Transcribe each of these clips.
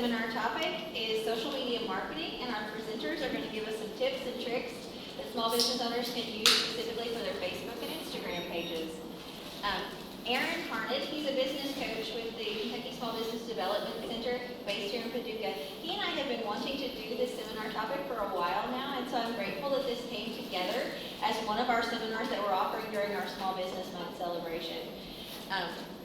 seminar topic is social media marketing, and our presenters are going to give us some tips and tricks that small business owners can use specifically for their Facebook and Instagram pages. Harned, he's a business coach with the Kentucky Small Business Development Center based here in Paducah. He and I have been wanting to do this seminar topic for a while now, and so I'm grateful that this came together as one of our seminars that we're offering during our Small Business Month celebration.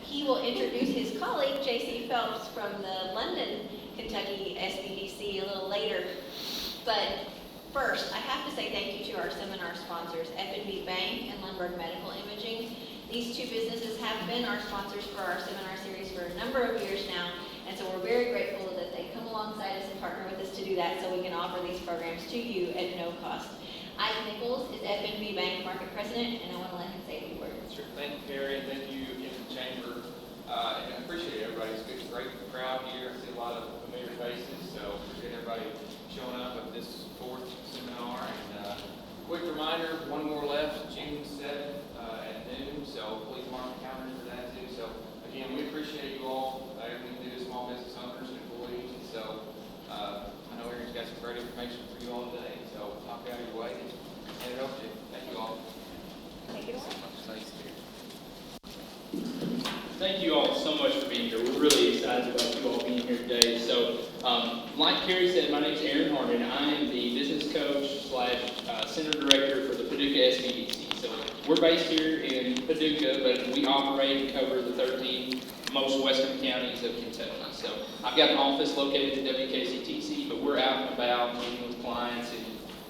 He will introduce his colleague, Phelps, from the London, Kentucky SBDC a little later. But first, I have to say thank you to our seminar sponsors, F&B Bank and Lundberg Medical Imaging. These two businesses have been our sponsors for our seminar series for a number of years now, and so we're very grateful that they come alongside us and partner with us to do that so we can offer these programs to you at no cost. Ike Nichols is F&B Bank Market President, and I want to let him say a few words. Sure. Thank you, Carrie, and thank you again to the Chamber. And I appreciate everybody. It's a great crowd here. I see a lot of familiar faces, so appreciate everybody showing up at this fourth seminar. And quick reminder, one more left, June 7th at noon, so please mark the calendars for that too. So again, we appreciate you all, everything you do as small business owners and employees. And so I know Aaron's got some great information for you all today, so knock out your way and hand it over to you. Thank you all. Take it away. Thanks, Carrie. Thank you all so much for being here. We're really excited about you all being here today. So, like Carrie said, my name is Harned, and I am the business coach / center director for the Paducah SBDC. So, we're based here in Paducah, but we operate and cover the 13 most western counties of Kentucky. So, I've got an office located at WKCTC, but we're out and about meeting with clients in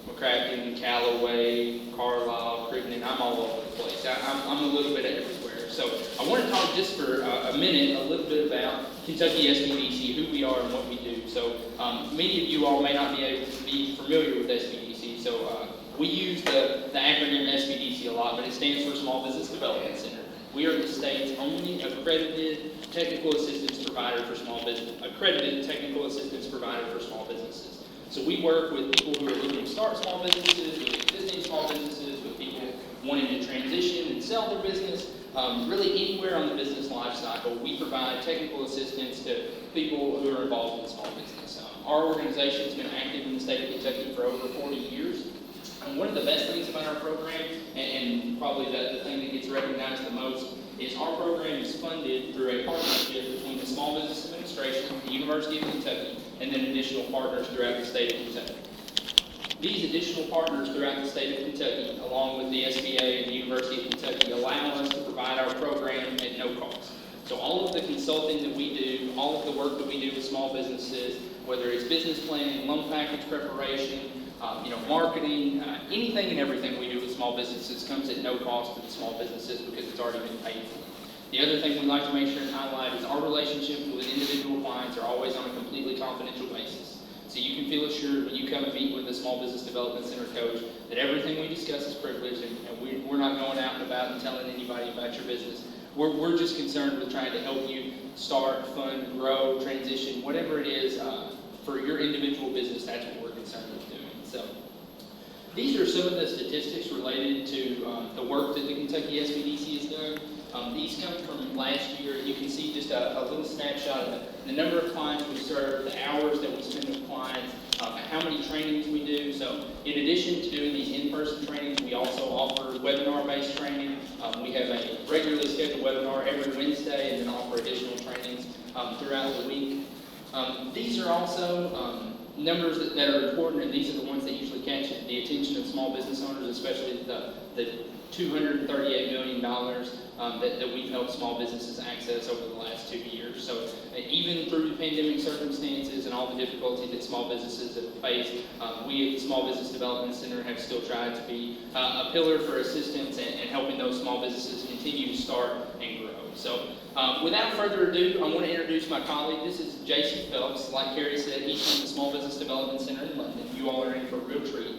McCracken, Callaway, Carlisle, Crittenden. I'm all over the place. I'm a little bit everywhere. So I want to talk just for a minute a little bit about Kentucky SBDC, who we are and what we do. So many of you all may not be able to be familiar with SBDC. So we use the acronym SBDC a lot, but it stands for Small Business Development Center. We are the state's only accredited technical assistance provider for small business, So we work with people who are looking to start small businesses, with existing small businesses, with people wanting to transition and sell their business. Really anywhere on the business life cycle, we provide technical assistance to people who are involved in small business. Our organization has been active in the state of Kentucky for over 40 years. One of the best things about our program, and probably the thing that gets recognized the most, is our program is funded through a partnership between the Small Business Administration, the University of Kentucky, and then additional partners throughout the state of Kentucky. These additional partners throughout the state of Kentucky, along with the SBA and the University of Kentucky, allow us to provide our program at no cost. So all of the consulting that we do, all of the work that we do with small businesses, whether it's business planning, loan package preparation, marketing, anything and everything we do with small businesses comes at no cost to the small businesses because it's already been paid for. The other thing we'd like to make sure and highlight is our relationships with individual clients are always on a completely confidential basis. So you can feel assured when you come and meet with a Small Business Development Center coach that everything we discuss is privileged, and we're not going out and about and telling anybody about your business. We're just concerned with trying to help you start, fund, grow, transition, whatever it is for your individual business. That's what we're concerned with doing. So these are some of the statistics related to the work that the Kentucky SBDC has done. These come from last year. You can see just a little snapshot of the number of clients we serve, the hours that we spend with clients, how many trainings we do. So in addition to doing these in-person trainings, we also offer webinar-based training. We have a regularly scheduled webinar every Wednesday and then offer additional trainings throughout the week. These are also numbers that are important, and these are the ones that usually catch the attention of small business owners, especially the $238 million that we've helped small businesses access over the last 2 years. So even through the pandemic circumstances and all the difficulty that small businesses have faced, we at the Small Business Development Center have still tried to be a pillar for assistance and helping those small businesses continue to start and grow. So without further ado, I want to introduce my colleague. This is J.C. Phelps. Like Carrie said, he's from the Small Business Development Center in London. You all are in for a real treat.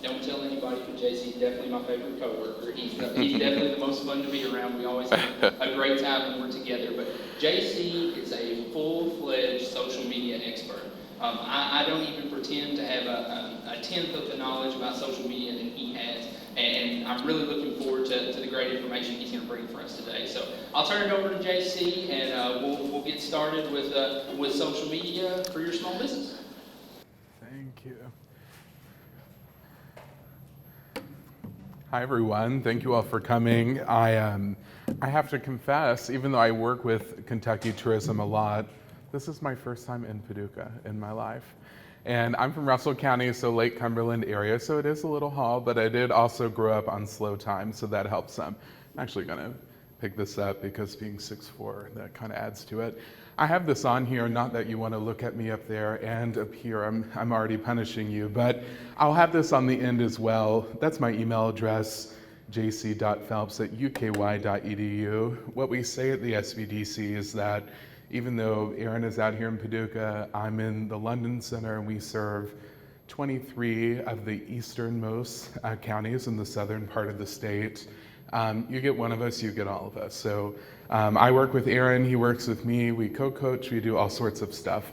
Don't tell anybody, but J.C. is definitely my favorite coworker. He's definitely the most fun to be around. We always have a great time when we're together. But J.C. is a full-fledged social media expert. I don't even pretend to have a tenth of the knowledge about social media that he has. And I'm really looking forward to the great information he's going to bring for us today. So I'll turn it over to JC, and we'll get started with social media for your small business. Thank you. Hi, everyone. Thank you all for coming. I have to confess, even though I work with Kentucky Tourism a lot, this is my first time in Paducah in my life. And I'm from Russell County, so Lake Cumberland area, so it is a little haul, but I did also grow up on slow time, so that helps some. I'm actually gonna pick this up because being 6'4", that kind of adds to it. I have this on here, not that you want to look at me up there and up here, I'm already punishing you, but I'll have this on the end as well. That's my email address, jc.phelps@uky.edu. What we say at the SBDC is that even though Aaron is out here in Paducah, I'm in the London Center, and we serve 23 of the easternmost counties in the southern part of the state. You get one of us, you get all of us. So I work with Aaron, he works with me, we co-coach, we do all sorts of stuff.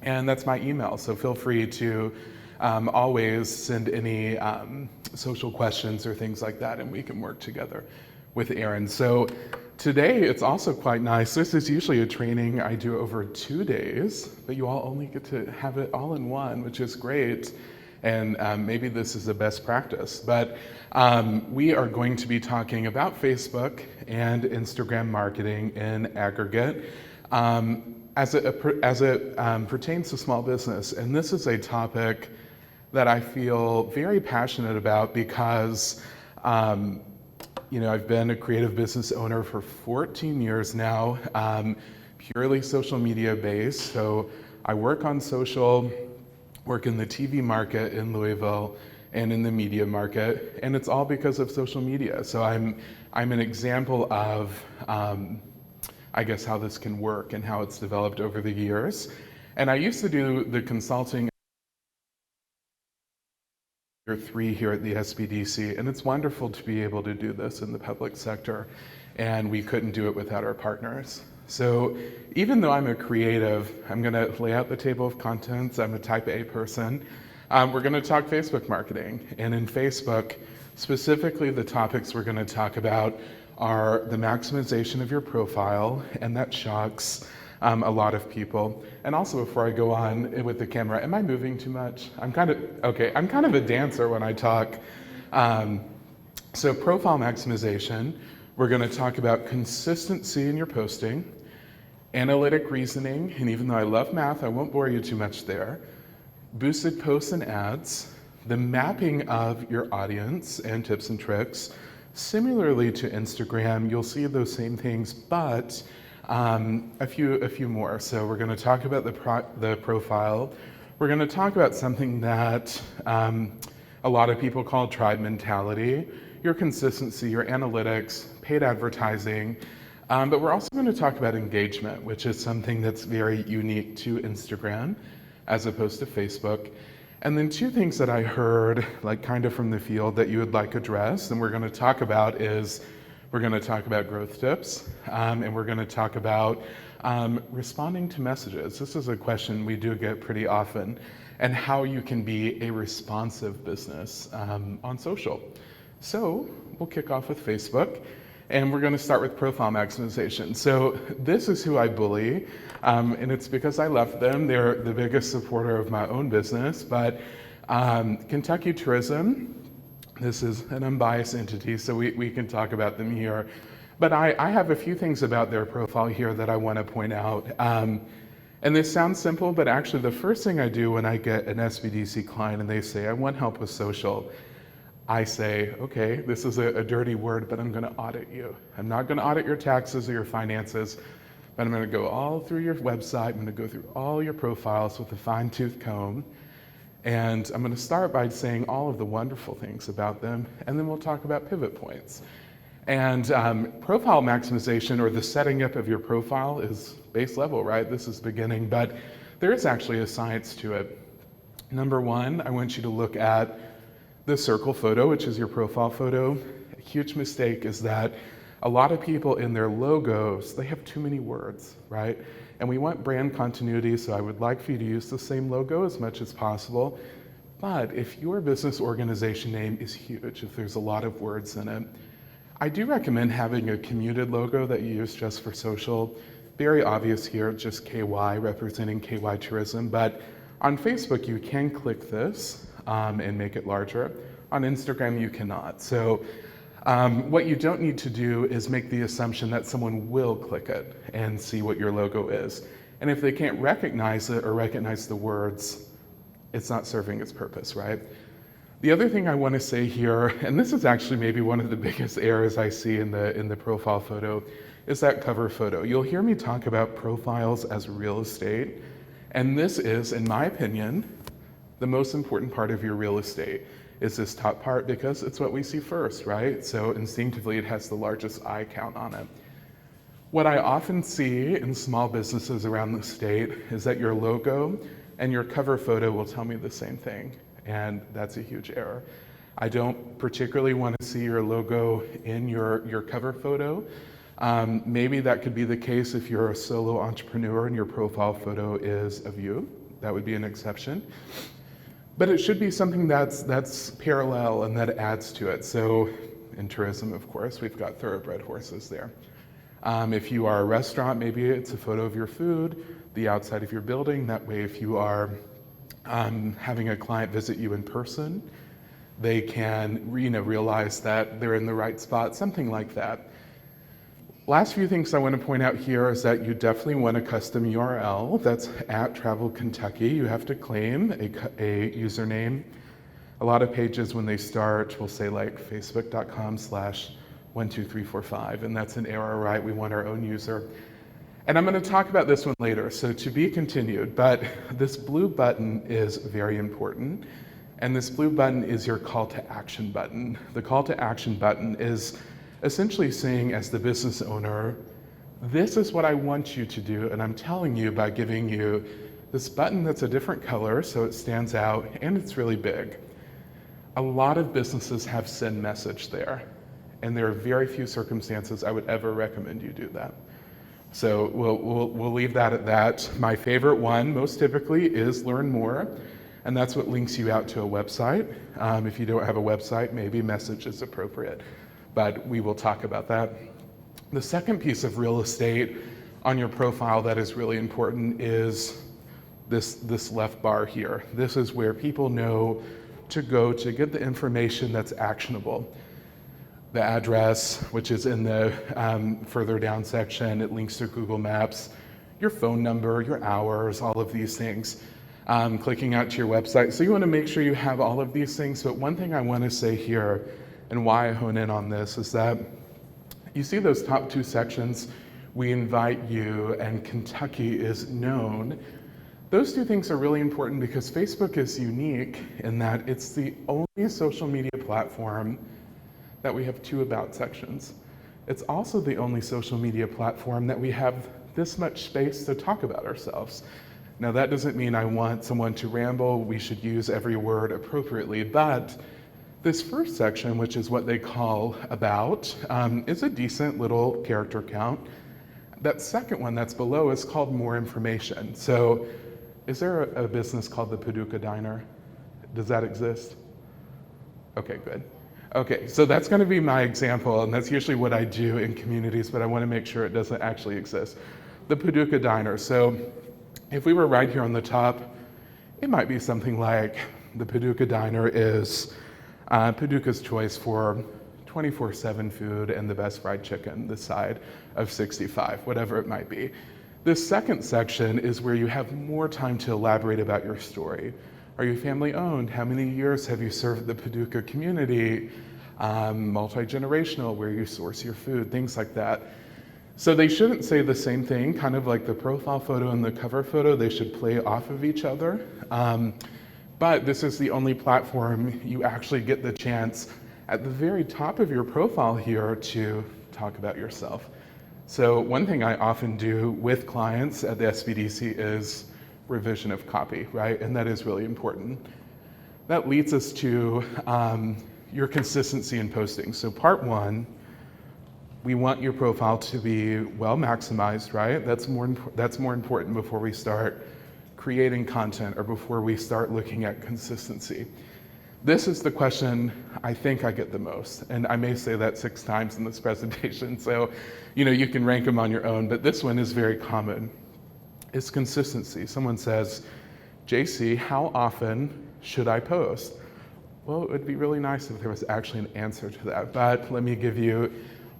And that's my email, so feel free to always send any social questions or things like that, and we can work together with Aaron. So today it's also quite nice. This is usually a training I do over 2 days, but you all only get to have it all in one, which is great. And maybe this is the best practice, but we are going to be talking about Facebook and Instagram marketing in aggregate as it pertains to small business. And this is a topic that I feel very passionate about because I've been a creative business owner for 14 years now, purely social media based. So I work on social, work in the TV market in Louisville and in the media market, and it's all because of social media. So I'm an example of, I guess, how this can work and how it's developed over the years. And I used to do the consulting year 3 here at the SBDC, and it's wonderful to be able to do this in the public sector, and we couldn't do it without our partners. So even though I'm a creative, I'm gonna lay out the table of contents, I'm a type A person, we're gonna talk Facebook marketing. And in Facebook, specifically the topics we're gonna talk about are the maximization of your profile, and that shocks a lot of people. And also, before I go on with the camera, am I moving too much? I'm kind of a dancer when I talk. So profile maximization, we're gonna talk about consistency in your posting, analytic reasoning, and even though I love math, I won't bore you too much there, boosted posts and ads, the mapping of your audience and tips and tricks. Similarly to Instagram, you'll see those same things, but a few more. So we're going to talk about the profile. We're going to talk about something that a lot of people call tribe mentality, your consistency, your analytics, paid advertising, but we're also going to talk about engagement, which is something that's very unique to Instagram as opposed to Facebook. And then 2 things that I heard, like kind of from the field, that you would like addressed, and we're going to talk about is, we're going to talk about growth tips, and we're going to talk about responding to messages. This is a question we do get pretty often, and how you can be a responsive business on social. So we'll kick off with Facebook, and we're going to start with profile maximization. So this is who I bully, and it's because I love them. They're the biggest supporter of my own business, but Kentucky Tourism, this is an unbiased entity, so we can talk about them here. But I have a few things about their profile here that I want to point out. And this sounds simple, but actually the first thing I do when I get an SBDC client and they say, I want help with social, I say, okay, this is a dirty word, but I'm going to audit you. I'm not going to audit your taxes or your finances, but I'm going to go all through your website. I'm going to go through all your profiles with a fine-tooth comb. And I'm going to start by saying all of the wonderful things about them, and then we'll talk about pivot points. And profile maximization, or the setting up of your profile, is base level, right? This is beginning, but there is actually a science to it. Number 1, I want you to look at the circle photo, which is your profile photo. A huge mistake is that a lot of people in their logos, they have too many words, right? And we want brand continuity, so I would like for you to use the same logo as much as possible. But if your business organization name is huge, if there's a lot of words in it, I do recommend having a commuted logo that you use just for social. Very obvious here, just KY representing KY Tourism, but on Facebook you can click this and make it larger. On Instagram you cannot. So what you don't need to do is make the assumption that someone will click it and see what your logo is. And if they can't recognize it or recognize the words, it's not serving its purpose, right? The other thing I want to say here, and this is actually maybe one of the biggest errors I see in the profile photo, is that cover photo. You'll hear me talk about profiles as real estate, and this is, in my opinion, the most important part of your real estate, is this top part, because it's what we see first, right? So instinctively it has the largest eye count on it. What I often see in small businesses around the state is that your logo and your cover photo will tell me the same thing, and that's a huge error. I don't particularly want to see your logo in your cover photo. Maybe that could be the case if you're a solo entrepreneur and your profile photo is of you. That would be an exception. But it should be something that's parallel and that adds to it. So in tourism, of course, we've got thoroughbred horses there. If you are a restaurant, maybe it's a photo of your food, the outside of your building. That way, if you are having a client visit you in person, they can realize that they're in the right spot, something like that. Last few things I want to point out here is that you definitely want a custom URL. That's at Travel Kentucky. You have to claim a username. A lot of pages when they start will say like facebook.com/12345, and that's an error, right? We want our own user. And I'm going to talk about this one later, so to be continued, but this blue button is very important, and this blue button is your call to action button. The call to action button is essentially saying, as the business owner, this is what I want you to do, and I'm telling you by giving you this button that's a different color so it stands out and it's really big. A lot of businesses have send message there, and there are very few circumstances I would ever recommend you do that. So we'll leave that at that. My favorite one, most typically, is Learn More, and that's what links you out to a website. If you don't have a website, maybe message is appropriate, but we will talk about that. The second piece of real estate on your profile that is really important is this left bar here. This is where people know to go to get the information that's actionable. The address, which is in the further down section, it links to Google Maps, your phone number, your hours, all of these things. Clicking out to your website. So you want to make sure you have all of these things, but one thing I want to say here, and why I hone in on this, is that you see those top two sections, we invite you, and Kentucky is known. Those two things are really important because Facebook is unique in that it's the only social media platform that we have two about sections. It's also the only social media platform that we have this much space to talk about ourselves. Now that doesn't mean I want someone to ramble, we should use every word appropriately, but this first section, which is what they call about, is a decent little character count. That second one that's below is called more information. So is there a business called the Paducah Diner? Does that exist? Okay, good. Okay, so that's going to be my example, and that's usually what I do in communities, but I want to make sure it doesn't actually exist. The Paducah Diner. So if we were right here on the top, it might be something like the Paducah Diner is Paducah's choice for 24/7 food and the best fried chicken, this side of 65, whatever it might be. This second section is where you have more time to elaborate about your story. Are you family owned? How many years have you served the Paducah community? Multi-generational, where you source your food, things like that. So they shouldn't say the same thing, kind of like the profile photo and the cover photo, they should play off of each other. But this is the only platform you actually get the chance at the very top of your profile here to talk about yourself. So one thing I often do with clients at the SBDC is revision of copy, right? And that is really important. That leads us to your consistency in posting. So part one, we want your profile to be well maximized, right? That's more important before we start creating content or before we start looking at consistency? This is the question I think I get the most, and I may say that 6 times in this presentation, so you can rank them on your own, but this one is very common. It's consistency. Someone says, JC, how often should I post? Well, it would be really nice if there was actually an answer to that, but let me give you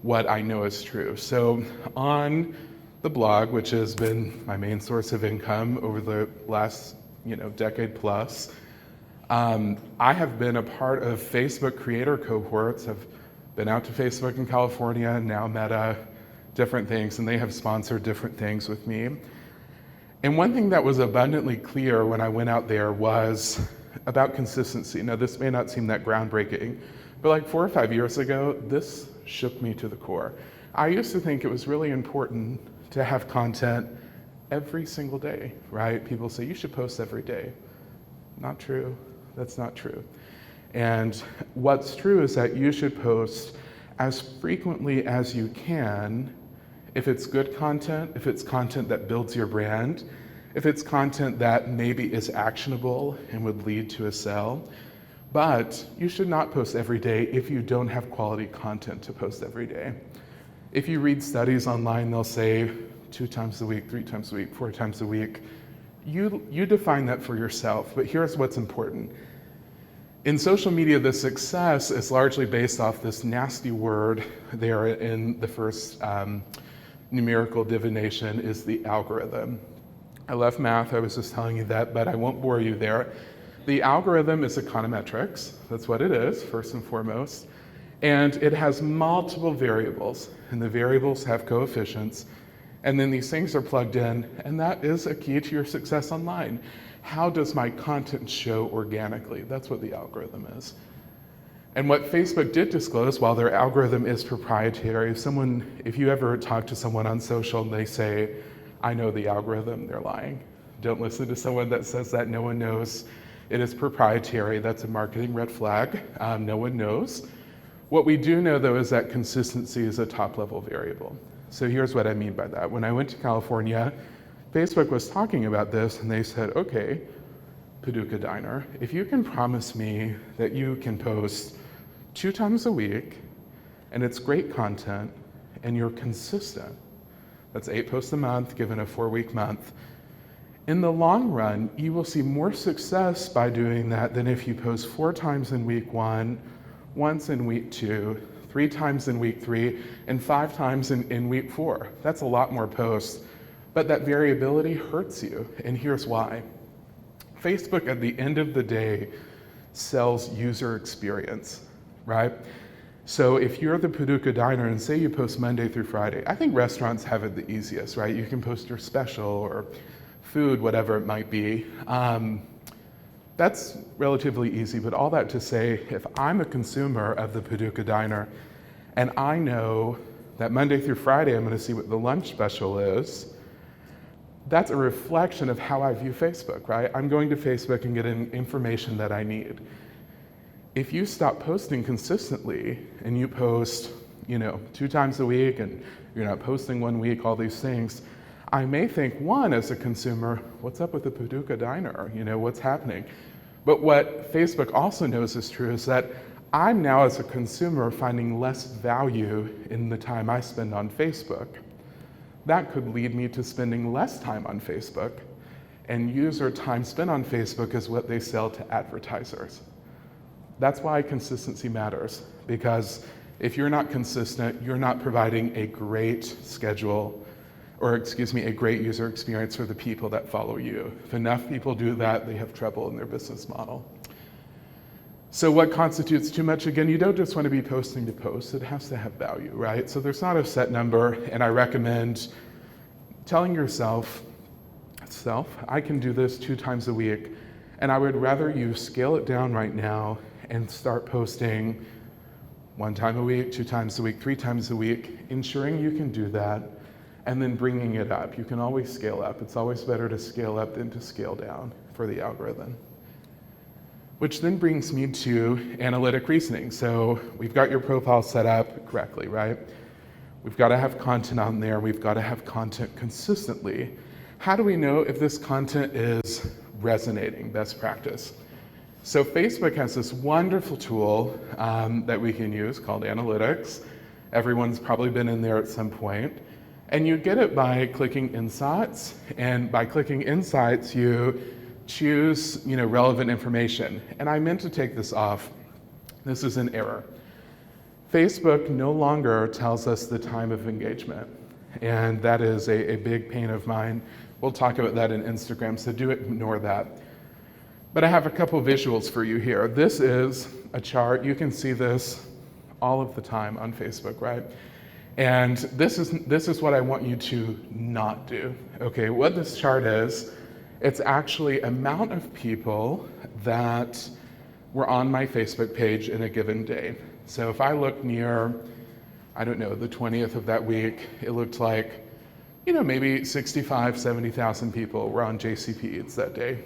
what I know is true. So on the blog, which has been my main source of income over the last decade plus, I have been a part of Facebook creator cohorts. I've been out to Facebook in California, now Meta, different things, and they have sponsored different things with me. And one thing that was abundantly clear when I went out there was about consistency. Now, this may not seem that groundbreaking, but like 4 or 5 years ago, this shook me to the core. I used to think it was really important to have content every single day, right? People say you should post every day. Not true. That's not true. And what's true is that you should post as frequently as you can if it's good content, if it's content that builds your brand, if it's content that maybe is actionable and would lead to a sale. But you should not post every day if you don't have quality content to post every day. If you read studies online, they'll say 2 times a week, 3 times a week, 4 times a week. You define that for yourself, but here's what's important. In social media, the success is largely based off this nasty word there in the first numerical divination is the algorithm. I love math, I was just telling you that, but I won't bore you there. The algorithm is econometrics, that's what it is, first and foremost, and it has multiple variables, and the variables have coefficients, and then these things are plugged in, and that is a key to your success online. How does my content show organically? That's what the algorithm is. And what Facebook did disclose, while their algorithm is proprietary, if you ever talk to someone on social and they say, I know the algorithm, they're lying. Don't listen to someone that says that. No one knows. It is proprietary. That's a marketing red flag. No one knows. What we do know, though, is that consistency is a top-level variable. So here's what I mean by that. When I went to California, Facebook was talking about this, and they said, okay, Paducah Diner, if you can promise me that you can post 2 times a week, and it's great content, and you're consistent, that's 8 posts a month, given a 4-week month, in the long run, you will see more success by doing that than if you post 4 times in week 1, once in week 2, 3 times in week 3, and 5 times in week 4. That's a lot more posts, but that variability hurts you, and here's why. Facebook, at the end of the day, sells user experience, right? So if you're the Paducah Diner and say you post Monday through Friday, I think restaurants have it the easiest, right? You can post your special or food, whatever it might be. That's relatively easy, but all that to say, if I'm a consumer of the Paducah Diner and I know that Monday through Friday I'm going to see what the lunch special is, that's a reflection of how I view Facebook, right? I'm going to Facebook and getting information that I need. If you stop posting consistently and you post, 2 times a week and you're not posting 1 week, all these things, I may think, one, as a consumer, what's up with the Paducah Diner? What's happening? But what Facebook also knows is true is that I'm now, as a consumer, finding less value in the time I spend on Facebook. That could lead me to spending less time on Facebook, and user time spent on Facebook is what they sell to advertisers. That's why consistency matters, because if you're not consistent, you're not providing a great a great user experience for the people that follow you. If enough people do that, they have trouble in their business model. So what constitutes too much? Again, you don't just want to be posting to post, it has to have value, right? So there's not a set number, and I recommend telling yourself, I can do this 2 times a week, and I would rather you scale it down right now and start posting 1 time a week, 2 times a week, 3 times a week, ensuring you can do that, and then bringing it up. You can always scale up. It's always better to scale up than to scale down for the algorithm. Which then brings me to analytic reasoning. So we've got your profile set up correctly, right? We've got to have content on there. We've got to have content consistently. how do we know if this content is resonating, best practice? So Facebook has this wonderful tool that we can use called Analytics. Everyone's probably been in there at some point. And you get it by clicking Insights, and by clicking Insights, you choose relevant information. And I meant to take this off. This is an error. Facebook no longer tells us the time of engagement, and that is a big pain of mine. We'll talk about that in Instagram, so do ignore that. But I have a couple visuals for you here. This is a chart. You can see this all of the time on Facebook, right? And this is what I want you to not do. Okay, what this chart is, it's actually amount of people that were on my Facebook page in a given day. So if I look near, I don't know, the 20th of that week, it looked like, maybe 65, 70,000 people were on JCP Eats that day.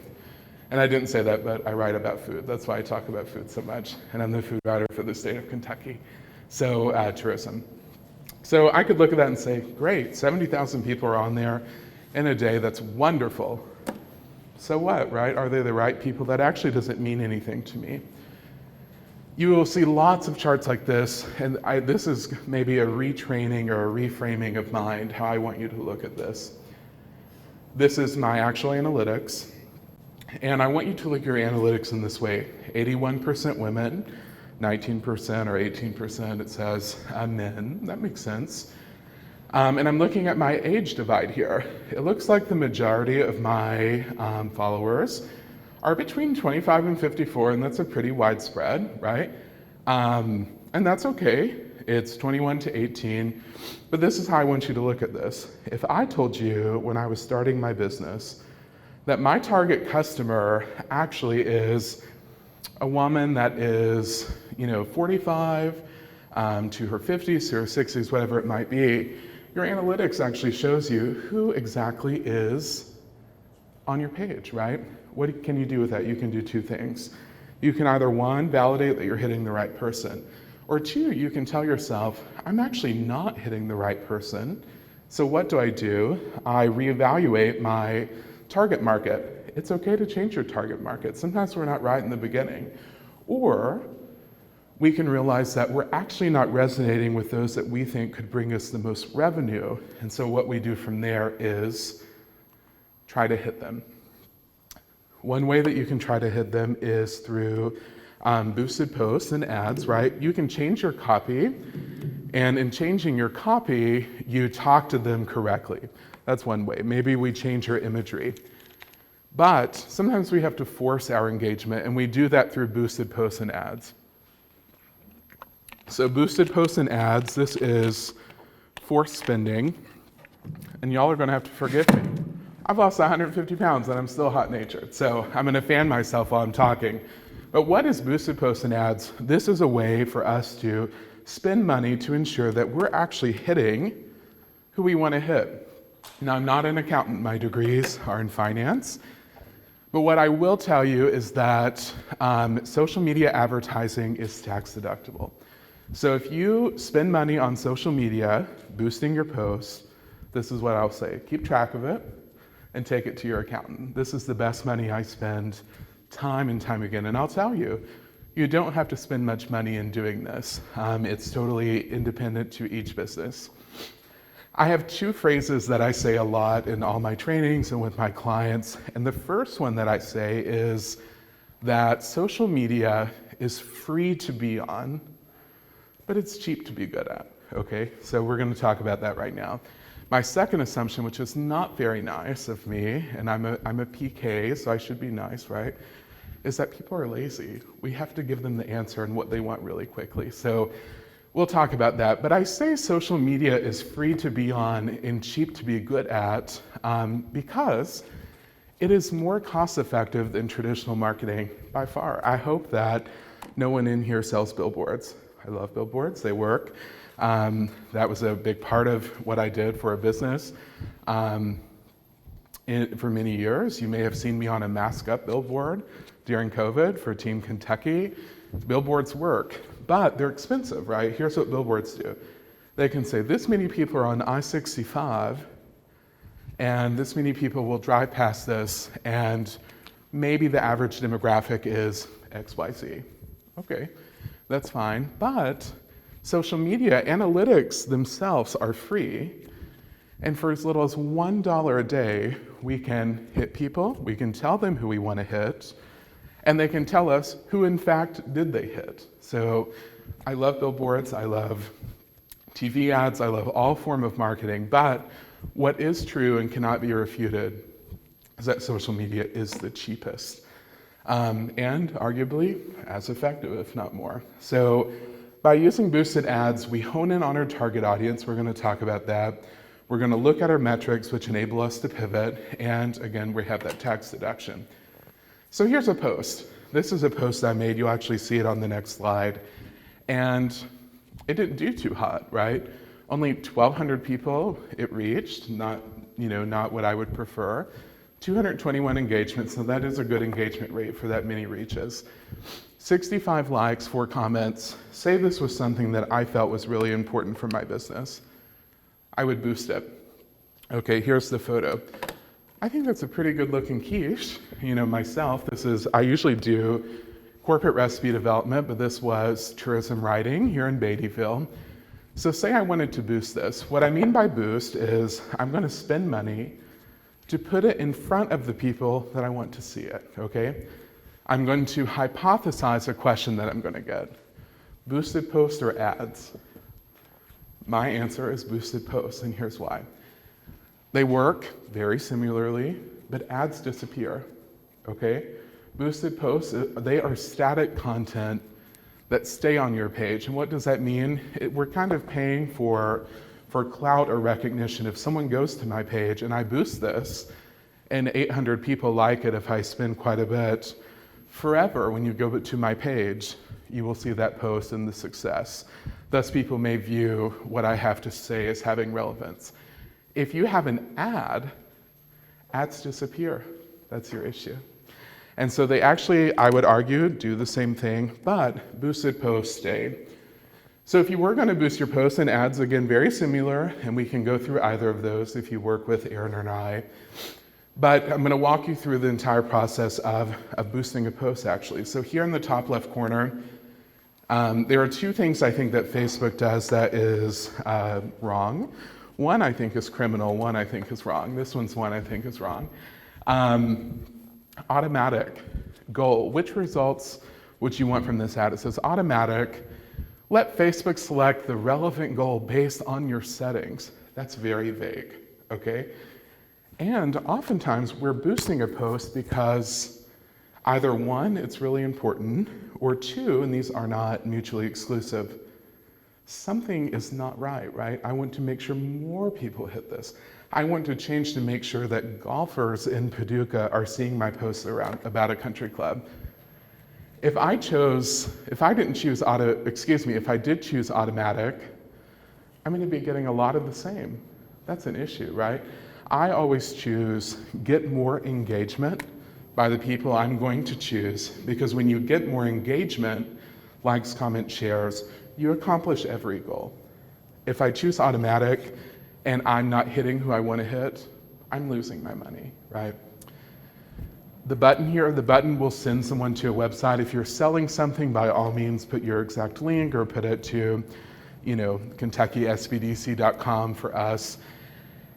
And I didn't say that, but I write about food. That's why I talk about food so much. And I'm the food writer for the state of Kentucky. So tourism. So I could look at that and say, great, 70,000 people are on there in a day. That's wonderful. So what, right? Are they the right people? That actually doesn't mean anything to me. You will see lots of charts like this, and this is maybe a retraining or a reframing of mind, how I want you to look at this. This is my actual analytics, and I want you to look at your analytics in this way. 81% women, 19% or 18%, it says men. That makes sense. And I'm looking at my age divide here. It looks like the majority of my followers are between 25 and 54, and that's a pretty widespread, right? And that's okay. It's 21 to 18, but this is how I want you to look at this. If I told you when I was starting my business that my target customer actually is a woman that is, 45 to her 50s, to her 60s, whatever it might be, your analytics actually shows you who exactly is on your page, right? What can you do with that? You can do two things. You can either, one, validate that you're hitting the right person, or two, you can tell yourself, I'm actually not hitting the right person. So what do? I reevaluate my target market. It's okay to change your target market. Sometimes we're not right in the beginning. Or we can realize that we're actually not resonating with those that we think could bring us the most revenue. And so what we do from there is try to hit them. One way that you can try to hit them is through boosted posts and ads, right? You can change your copy, and in changing your copy, you talk to them correctly. That's one way. Maybe we change your imagery. But sometimes we have to force our engagement, and we do that through boosted posts and ads. So boosted posts and ads, this is forced spending, and y'all are gonna have to forgive me. I've lost 150 pounds and I'm still hot-natured, so I'm gonna fan myself while I'm talking. But what is boosted posts and ads? This is a way for us to spend money to ensure that we're actually hitting who we wanna hit. Now, I'm not an accountant, my degrees are in finance, but what I will tell you is that social media advertising is tax deductible. So if you spend money on social media, boosting your posts, this is what I'll say. Keep track of it and take it to your accountant. This is the best money I spend time and time again. And I'll tell you, you don't have to spend much money in doing this. It's totally independent to each business. I have two phrases that I say a lot in all my trainings and with my clients. And the first one that I say is that social media is free to be on, but it's cheap to be good at, okay? So we're gonna talk about that right now. My second assumption, which is not very nice of me, and I'm a PK, so I should be nice, right? Is that people are lazy. We have to give them the answer and what they want really quickly. So we'll talk about that. But I say social media is free to be on and cheap to be good at because it is more cost effective than traditional marketing by far. I hope that no one in here sells billboards. I love billboards, they work. That was a big part of what I did for a business for many years. You may have seen me on a mask up billboard during COVID for Team Kentucky. Billboards work, but they're expensive, right? Here's what billboards do. They can say this many people are on I-65 And this many people will drive past this, and maybe the average demographic is XYZ. Okay, that's fine. But social media analytics themselves are free. And for as little as $1 a day, we can hit people, we can tell them who we want to hit, and they can tell us who in fact did they hit. So I love billboards, I love TV ads, I love all form of marketing, but what is true and cannot be refuted is that social media is the cheapest, and arguably as effective, if not more. So by using boosted ads, we hone in on our target audience. We're going to talk about that. We're going to look at our metrics, which enable us to pivot, and again, we have that tax deduction. So here's a post. This is a post I made. You'll actually see it on the next slide. And it didn't do too hot, right? Only 1,200 people it reached, not what I would prefer. 221 engagements, so that is a good engagement rate for that many reaches. 65 likes, 4 comments. Say this was something that I felt was really important for my business. I would boost it. Okay, here's the photo. I think that's a pretty good looking quiche. Myself, I usually do corporate recipe development, but this was tourism writing here in Beattyville. So say I wanted to boost this. What I mean by boost is I'm going to spend money to put it in front of the people that I want to see it, okay? I'm going to hypothesize a question that I'm going to get. Boosted posts or ads? My answer is boosted posts, and here's why. They work very similarly, but ads disappear, okay? Boosted posts, they are static content that stay on your page. And what does that mean? We're kind of paying for clout or recognition. If someone goes to my page and I boost this, and 800 people like it if I spend quite a bit, forever when you go to my page, you will see that post and the success. Thus, people may view what I have to say as having relevance. If you have an ad, ads disappear. That's your issue. And so they actually, I would argue, do the same thing, but boosted posts stay. So if you were going to boost your posts and ads, again, very similar, and we can go through either of those if you work with Aaron and I. But I'm going to walk you through the entire process of boosting a post, actually. So here in the top left corner, there are 2 things I think that Facebook does that is wrong. One I think is criminal, one I think is wrong. This one's one I think is wrong. Automatic goal. Which results would you want from this ad? It says automatic. Let Facebook select the relevant goal based on your settings. That's very vague, okay? And oftentimes we're boosting a post because either 1, it's really important, or 2, and these are not mutually exclusive, something is not right? I want to make sure more people hit this. I want to change to make sure that golfers in Paducah are seeing my posts about a country club. If I did choose automatic, I'm going to be getting a lot of the same. That's an issue, right? I always choose get more engagement by the people I'm going to choose, because when you get more engagement, likes, comments, shares, you accomplish every goal. If I choose automatic and I'm not hitting who I want to hit, I'm losing my money, right? The button here, the button will send someone to a website. If you're selling something, by all means, put your exact link or put it to, KentuckySBDC.com for us.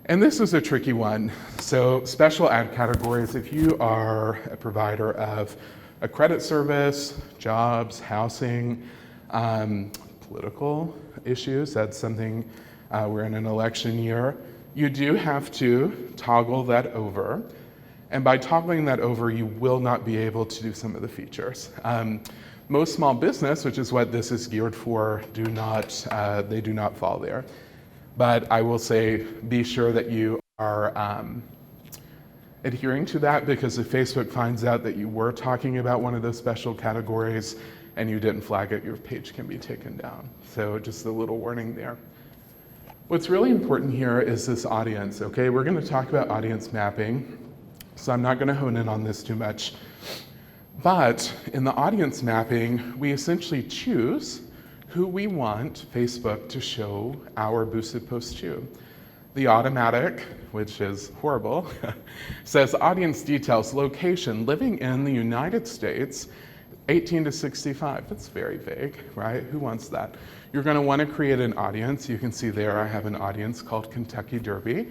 And this is a tricky one. So special ad categories, if you are a provider of a credit service, jobs, housing, political issues, that's something, we're in an election year, you do have to toggle that over. And by toggling that over, you will not be able to do some of the features. Most small business, which is what this is geared for, do not fall there. But I will say, be sure that you are adhering to that, because if Facebook finds out that you were talking about one of those special categories and you didn't flag it, your page can be taken down. So just a little warning there. What's really important here is this audience, okay? We're gonna talk about audience mapping, so I'm not gonna hone in on this too much. But in the audience mapping, we essentially choose who we want Facebook to show our boosted posts to. The automatic, which is horrible, says audience details, location, living in the United States, 18 to 65. That's very vague, right? Who wants that? You're going to want to create an audience. You can see there I have an audience called Kentucky Derby,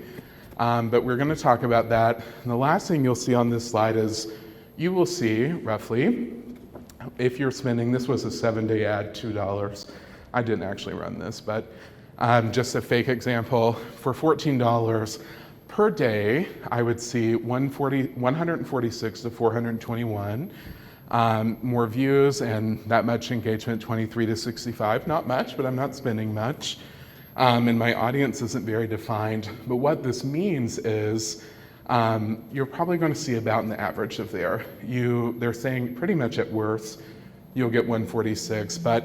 but we're going to talk about that. And the last thing you'll see on this slide is you will see roughly, if you're spending, this was a 7-day ad, $2. I didn't actually run this, but just a fake example, for $14 per day, I would see 146 to 421 more views and that much engagement, 23 to 65. Not much, but I'm not spending much. And my audience isn't very defined. But what this means is you're probably going to see about an average of there. They're saying pretty much at worst, you'll get 146, but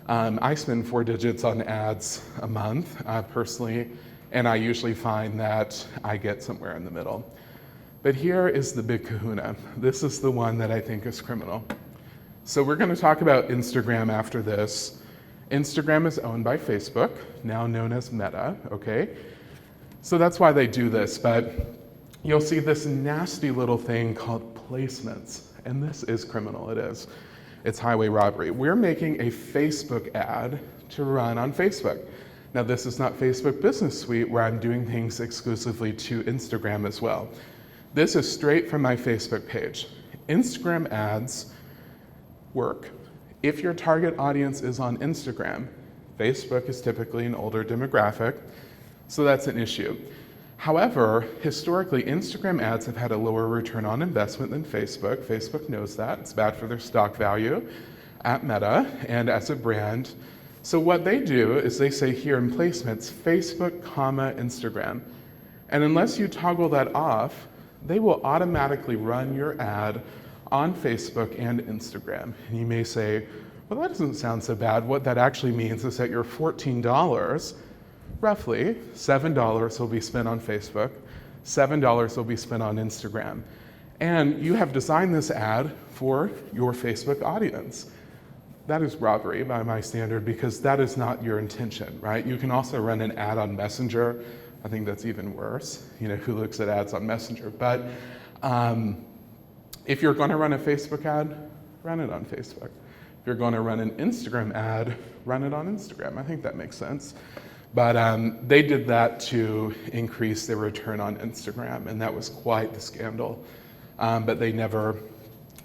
I spend 4 digits on ads a month personally, and I usually find that I get somewhere in the middle. But here is the big kahuna. This is the one that I think is criminal. So we're going to talk about Instagram after this. Instagram is owned by Facebook, now known as Meta, okay? So that's why they do this, but you'll see this nasty little thing called placements, and this is criminal, it is. It's highway robbery. We're making a Facebook ad to run on Facebook. Now this is not Facebook Business Suite where I'm doing things exclusively to Instagram as well. This is straight from my Facebook page. Instagram ads work if your target audience is on Instagram. Facebook is typically an older demographic, so that's an issue. However, historically, Instagram ads have had a lower return on investment than Facebook. Facebook knows that. It's bad for their stock value at Meta and as a brand. So what they do is they say here in placements, Facebook, Instagram. And unless you toggle that off, they will automatically run your ad on Facebook and Instagram. And you may say, well, that doesn't sound so bad. What that actually means is that your $14, roughly $7 will be spent on Facebook, $7 will be spent on Instagram. And you have designed this ad for your Facebook audience. That is robbery by my standard because that is not your intention, right? You can also run an ad on Messenger. I think that's even worse. You know, who looks at ads on Messenger? But if you're going to run a Facebook ad, run it on Facebook. If you're going to run an Instagram ad, run it on Instagram. I think that makes sense. But they did that to increase their return on Instagram, and that was quite the scandal. But they never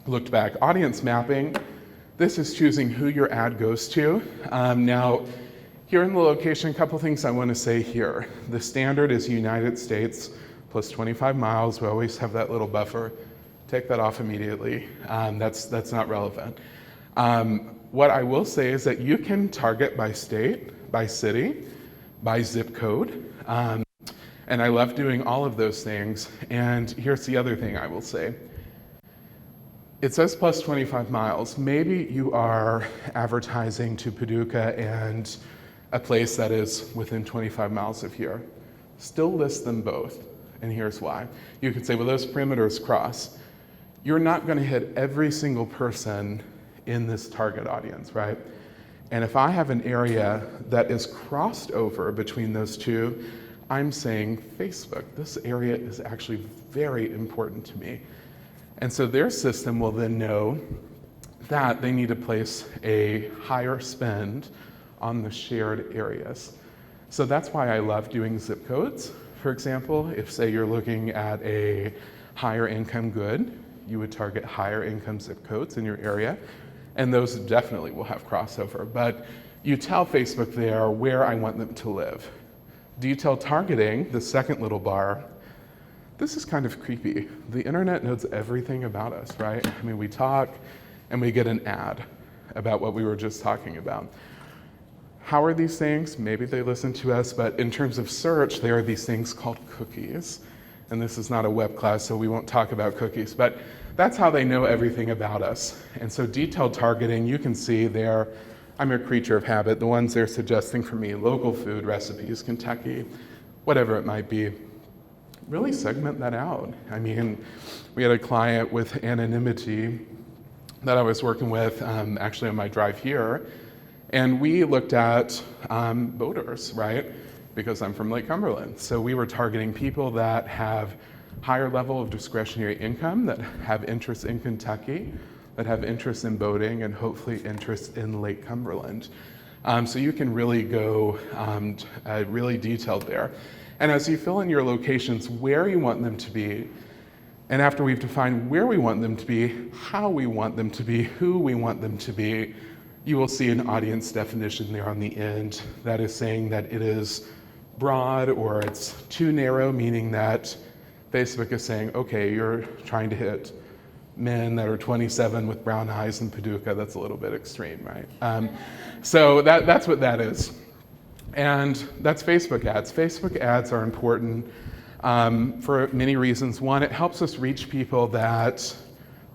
looked back. Audience mapping, this is choosing who your ad goes to. Now, here in the location, a couple things I want to say here. The standard is United States plus 25 miles. We always have that little buffer. Take that off immediately. That's not relevant. What I will say is that you can target by state, by city, by zip code. And I love doing all of those things. And here's the other thing I will say. It says plus 25 miles. Maybe you are advertising to Paducah and a place that is within 25 miles of here. Still list them both, and here's why. You could say, well, those perimeters cross. You're not going to hit every single person in this target audience, right? And if I have an area that is crossed over between those two, I'm saying Facebook. This area is actually very important to me. And so their system will then know that they need to place a higher spend on the shared areas. So that's why I love doing zip codes. For example, if say you're looking at a higher income good, you would target higher income zip codes in your area, and those definitely will have crossover. But you tell Facebook there where I want them to live. Detailed targeting, the second little bar, this is kind of creepy. The internet knows everything about us, right? I mean, we talk and we get an ad about what we were just talking about. How are these things? Maybe they listen to us, but in terms of search, there are these things called cookies. And this is not a web class, so we won't talk about cookies, but that's how they know everything about us. And so detailed targeting, you can see there, I'm a creature of habit. The ones they're suggesting for me, local food recipes, Kentucky, whatever it might be, really segment that out. I mean, we had a client with anonymity that I was working with actually on my drive here, and we looked at voters, right? because I'm from Lake Cumberland. So we were targeting people that have higher level of discretionary income, that have interest in Kentucky, that have interest in boating, and hopefully interest in Lake Cumberland. So you can really go really detailed there. And as you fill in your locations, where you want them to be, and after we've defined where we want them to be, how we want them to be, who we want them to be, you will see an audience definition there on the end that is saying that it is broad or it's too narrow, meaning that Facebook is saying, okay, you're trying to hit men that are 27 with brown eyes in Paducah. That's a little bit extreme, right? So that's what that is. And that's Facebook ads. Facebook ads are important for many reasons. One, it helps us reach people that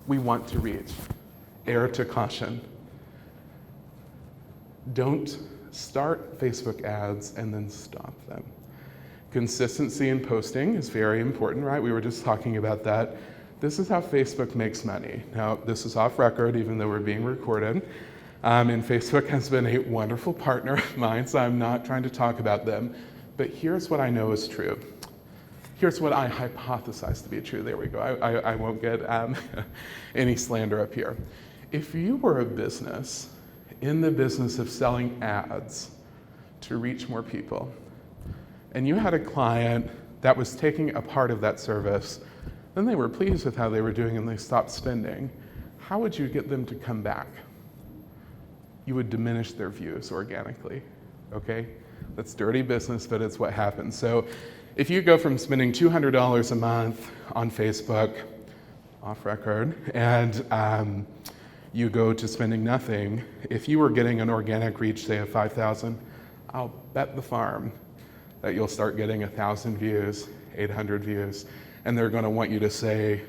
we want to reach. Error to caution. Don't start Facebook ads and then stop them. Consistency in posting is very important, right? We were just talking about that. This is how Facebook makes money. Now, this is off record, even though we're being recorded. And Facebook has been a wonderful partner of mine, so I'm not trying to talk about them. But here's what I know is true. Here's what I hypothesize to be true. There we go. I won't get any slander up here. If you were a business in the business of selling ads to reach more people, and you had a client that was taking a part of that service, then they were pleased with how they were doing and they stopped spending, how would you get them to come back? You would diminish their views organically, okay? That's dirty business, but it's what happens. So if you go from spending $200 a month on Facebook, off record, and you go to spending nothing, if you were getting an organic reach, say of 5,000, I'll bet the farm that you'll start getting 1,000 views, 800 views, and they're gonna want you to say,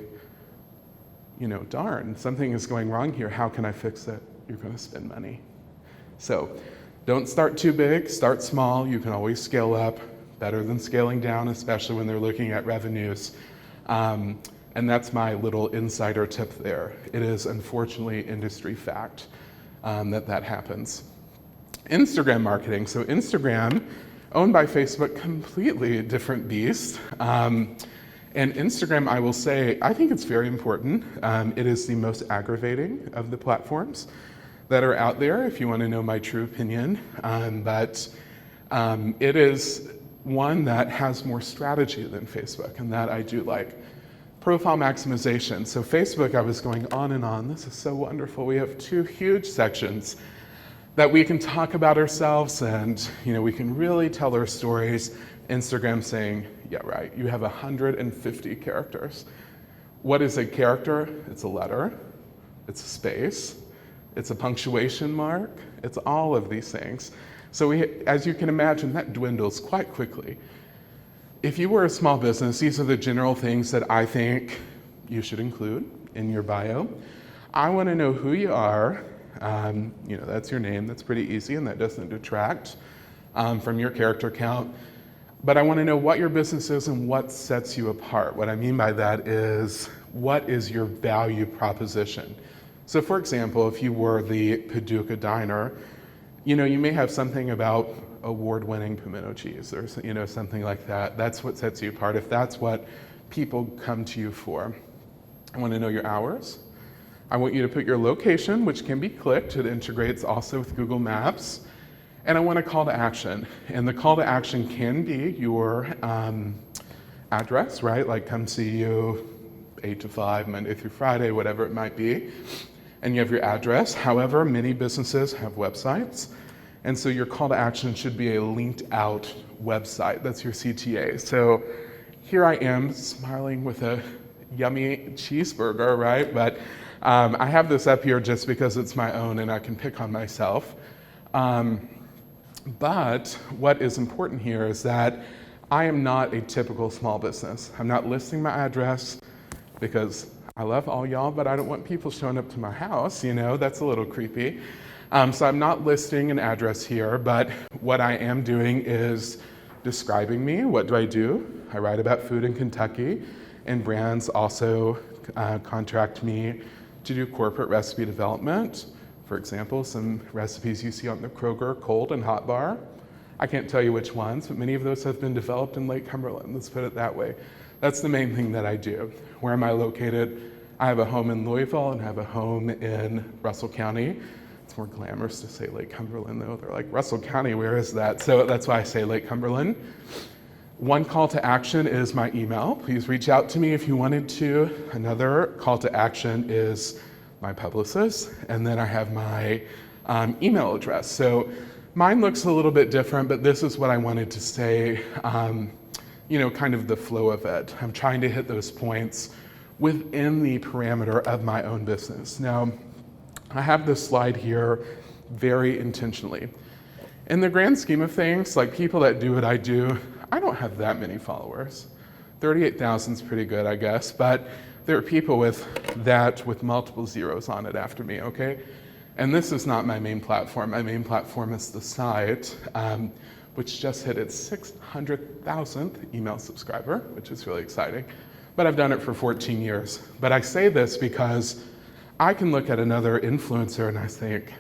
you know, darn, something is going wrong here, how can I fix it? You're gonna spend money. So don't start too big, start small, you can always scale up, better than scaling down, especially when they're looking at revenues. And that's my little insider tip there. It is unfortunately industry fact that happens. Instagram marketing. So Instagram, owned by Facebook, completely different beast. And Instagram, I will say, I think it's very important. It is the most aggravating of the platforms that are out there, if you want to know my true opinion. But it is one that has more strategy than Facebook, and that I do like. Profile maximization. So Facebook, I was going on and on. This is so wonderful. We have 2 huge sections that we can talk about ourselves and, you know, we can really tell our stories. Instagram saying, yeah, right, you have 150 characters. What is a character? It's a letter, it's a space, it's a punctuation mark, it's all of these things. So as you can imagine, that dwindles quite quickly. If you were a small business, these are the general things that I think you should include in your bio. I want to know who you are. You know, that's your name, that's pretty easy, and that doesn't detract from your character count. But I want to know what your business is and what sets you apart. What I mean by that is, what is your value proposition? So for example, if you were the Paducah Diner, you know, you may have something about award-winning pimento cheese or, you know, something like that. That's what sets you apart, if that's what people come to you for. I want to know your hours. I want you to put your location, which can be clicked. It integrates also with Google Maps. And I want a call to action. And the call to action can be your address, right? Like come see you 8 to 5, Monday through Friday, whatever it might be. And you have your address. However, many businesses have websites. And so your call to action should be a linked out website. That's your CTA. So here I am smiling with a yummy cheeseburger, right? But I have this up here just because it's my own and I can pick on myself. But what is important here is that I am not a typical small business. I'm not listing my address because I love all y'all, but I don't want people showing up to my house, you know, that's a little creepy. So I'm not listing an address here, but what I am doing is describing me. What do? I write about food in Kentucky, and brands also contract me to do corporate recipe development. For example, some recipes you see on the Kroger cold and hot bar I can't tell you which ones, but many of those have been developed in Lake Cumberland, let's put it that way. That's the main thing that I do. Where am I located? I have a home in Louisville and I have a home in Russell County. It's more glamorous to say Lake Cumberland though. They're like, Russell County, where is that? So that's why I say Lake Cumberland. One call to action is my email. Please reach out to me if you wanted to. Another call to action is my publicist. And then I have my email address. So mine looks a little bit different, but this is what I wanted to say, kind of the flow of it. I'm trying to hit those points within the parameter of my own business. Now, I have this slide here very intentionally. In the grand scheme of things, like people that do what I do, I don't have that many followers. 38,000 is pretty good, I guess, but there are people with multiple zeros on it after me, okay? And this is not my main platform. My main platform is the site, which just hit its 600,000th email subscriber, which is really exciting. But I've done it for 14 years. But I say this because I can look at another influencer and I think,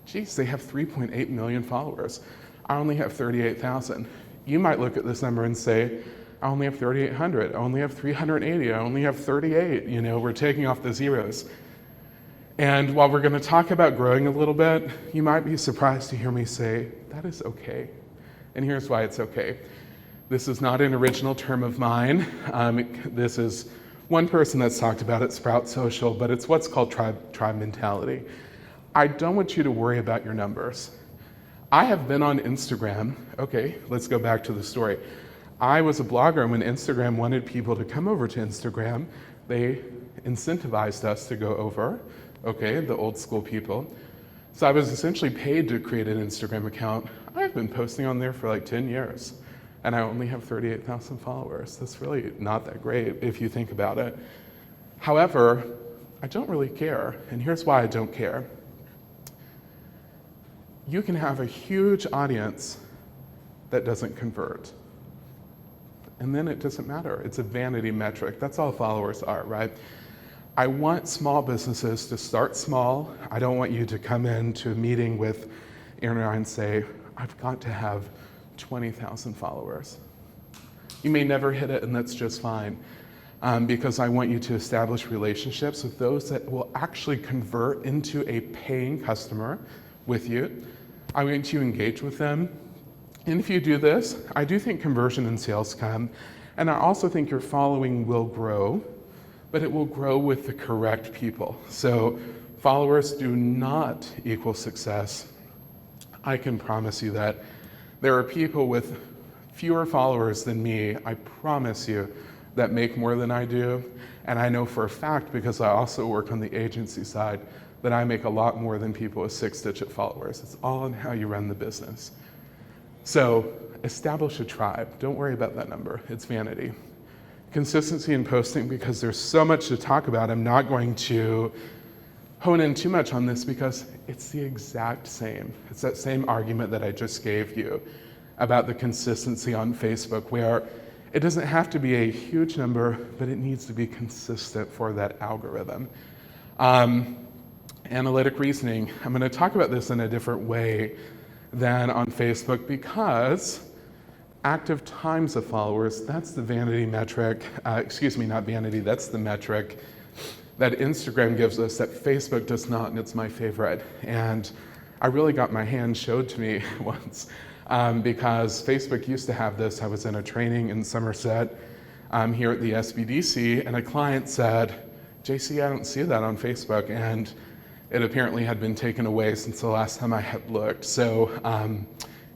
geez, they have 3.8 million followers. I only have 38,000. You might look at this number and say, I only have 3,800, I only have 380, I only have 38. We're taking off the zeros. And while we're going to talk about growing a little bit, you might be surprised to hear me say, that is okay. And here's why it's okay. This is not an original term of mine. This is one person that's talked about it, Sprout Social, but it's what's called tribe mentality. I don't want you to worry about your numbers. I have been on Instagram. Okay, let's go back to the story. I was a blogger, and when Instagram wanted people to come over to Instagram, they incentivized us to go over, okay, the old school people. So I was essentially paid to create an Instagram account. I've been posting on there for like 10 years. And I only have 38,000 followers. That's really not that great if you think about it. However, I don't really care, and here's why I don't care. You can have a huge audience that doesn't convert. And then it doesn't matter. It's a vanity metric. That's all followers are, right? I want small businesses to start small. I don't want you to come into a meeting with Aaron and I and say, I've got to have 20,000 followers. You may never hit it, and that's just fine, because I want you to establish relationships with those that will actually convert into a paying customer with you. I want you to engage with them. And if you do this, I do think conversion and sales come, and I also think your following will grow, but it will grow with the correct people. So followers do not equal success. I can promise you that. There are people with fewer followers than me, I promise you, that make more than I do. And I know for a fact, because I also work on the agency side, that I make a lot more than people with 6-digit followers. It's all on how you run the business. So establish a tribe. Don't worry about that number. It's vanity. Consistency in posting, because there's so much to talk about. I'm not going to hone in too much on this because it's the exact same. It's that same argument that I just gave you about the consistency on Facebook, where it doesn't have to be a huge number, but it needs to be consistent for that algorithm. Analytic reasoning. I'm going to talk about this in a different way than on Facebook, because active times of followers, that's the vanity metric, not vanity, that's the metric that Instagram gives us that Facebook does not, and it's my favorite. And I really got my hand showed to me once because Facebook used to have this. I was in a training in Somerset here at the SBDC, and a client said, JC, I don't see that on Facebook. And it apparently had been taken away since the last time I had looked. So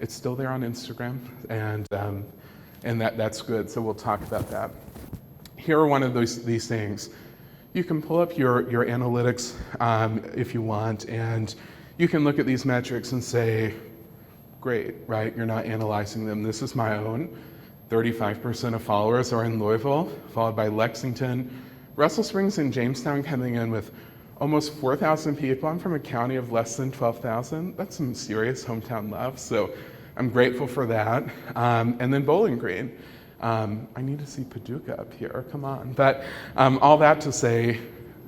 it's still there on Instagram, and that's good. So we'll talk about that. Here are one of these things. You can pull up your analytics if you want, and you can look at these metrics and say, great, right? You're not analyzing them. This is my own. 35% of followers are in Louisville, followed by Lexington. Russell Springs and Jamestown coming in with almost 4,000 people. I'm from a county of less than 12,000. That's some serious hometown love, so I'm grateful for that. And then Bowling Green. I need to see Paducah up here, come on. But all that to say,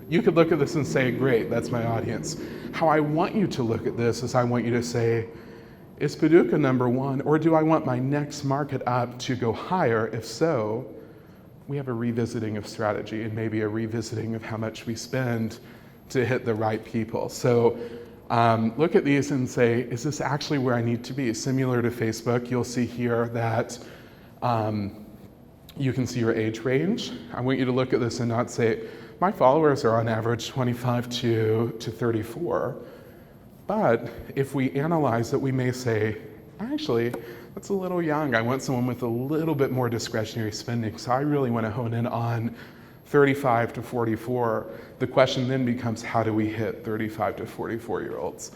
you could look at this and say, great, that's my audience. How I want you to look at this is I want you to say, Is Paducah number one, or do I want my next market up to go higher? If so, we have a revisiting of strategy and maybe a revisiting of how much we spend to hit the right people. So look at these and say, is this actually where I need to be? Similar to Facebook, you'll see here that you can see your age range. I want you to look at this and not say, my followers are on average 25 to 34. But if we analyze it, we may say, actually, that's a little young. I want someone with a little bit more discretionary spending. So I really want to hone in on 35 to 44. The question then becomes, how do we hit 35 to 44-year-olds?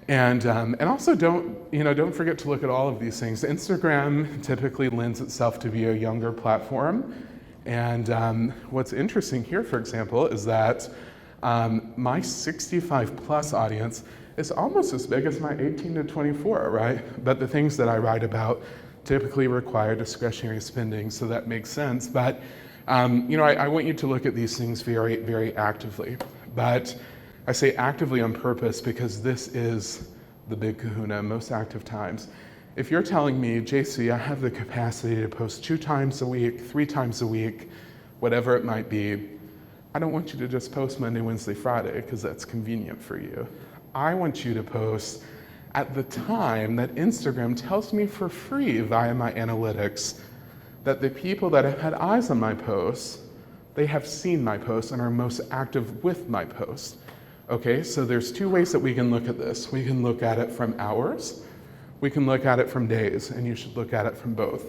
And also don't forget to look at all of these things. Instagram typically lends itself to be a younger platform. And what's interesting here, for example, is that my 65 plus audience is almost as big as my 18 to 24, right? But the things that I write about typically require discretionary spending, so that makes sense. But I want you to look at these things very, very actively. But I say actively on purpose because this is the big kahuna, most active times. If you're telling me, JC, I have the capacity to post 2 times a week, 3 times a week, whatever it might be, I don't want you to just post Monday, Wednesday, Friday, because that's convenient for you. I want you to post at the time that Instagram tells me for free via my analytics that the people that have had eyes on my posts, they have seen my posts and are most active with my post. Okay, so there's 2 ways that we can look at this. We can look at it from hours, we can look at it from days, and you should look at it from both.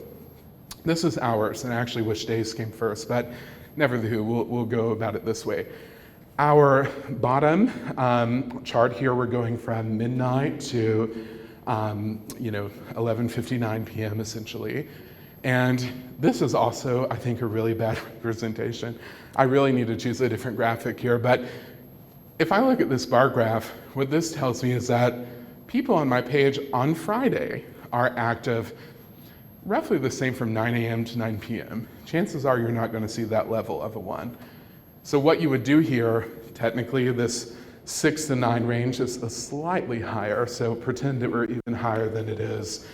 This is hours, and I actually wish days came first, but nevertheless, we'll go about it this way. Our bottom chart here, we're going from midnight to 11:59 p.m. essentially. And this is also, I think, a really bad representation. I really need to choose a different graphic here, but if I look at this bar graph, what this tells me is that people on my page on Friday are active roughly the same from 9 a.m. to 9 p.m. Chances are you're not going to see that level of a 1. So what you would do here, technically this 6 to 9 range is slightly higher, so pretend it were even higher than it is.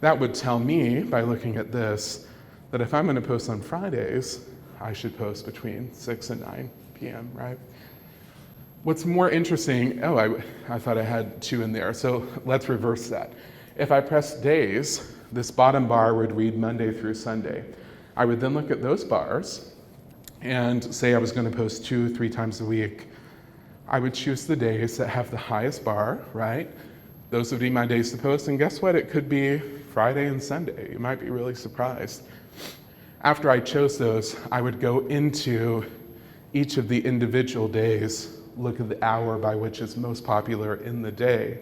That would tell me, by looking at this, that if I'm going to post on Fridays, I should post between 6 and 9 p.m., right? What's more interesting, I thought I had 2 in there, so let's reverse that. If I press days, this bottom bar would read Monday through Sunday. I would then look at those bars and say I was going to post 2-3 times a week. I would choose the days that have the highest bar, right? Those would be my days to post, and guess what? It could be Friday and Sunday. You might be really surprised. After I chose those, I would go into each of the individual days, look at the hour by which is most popular in the day.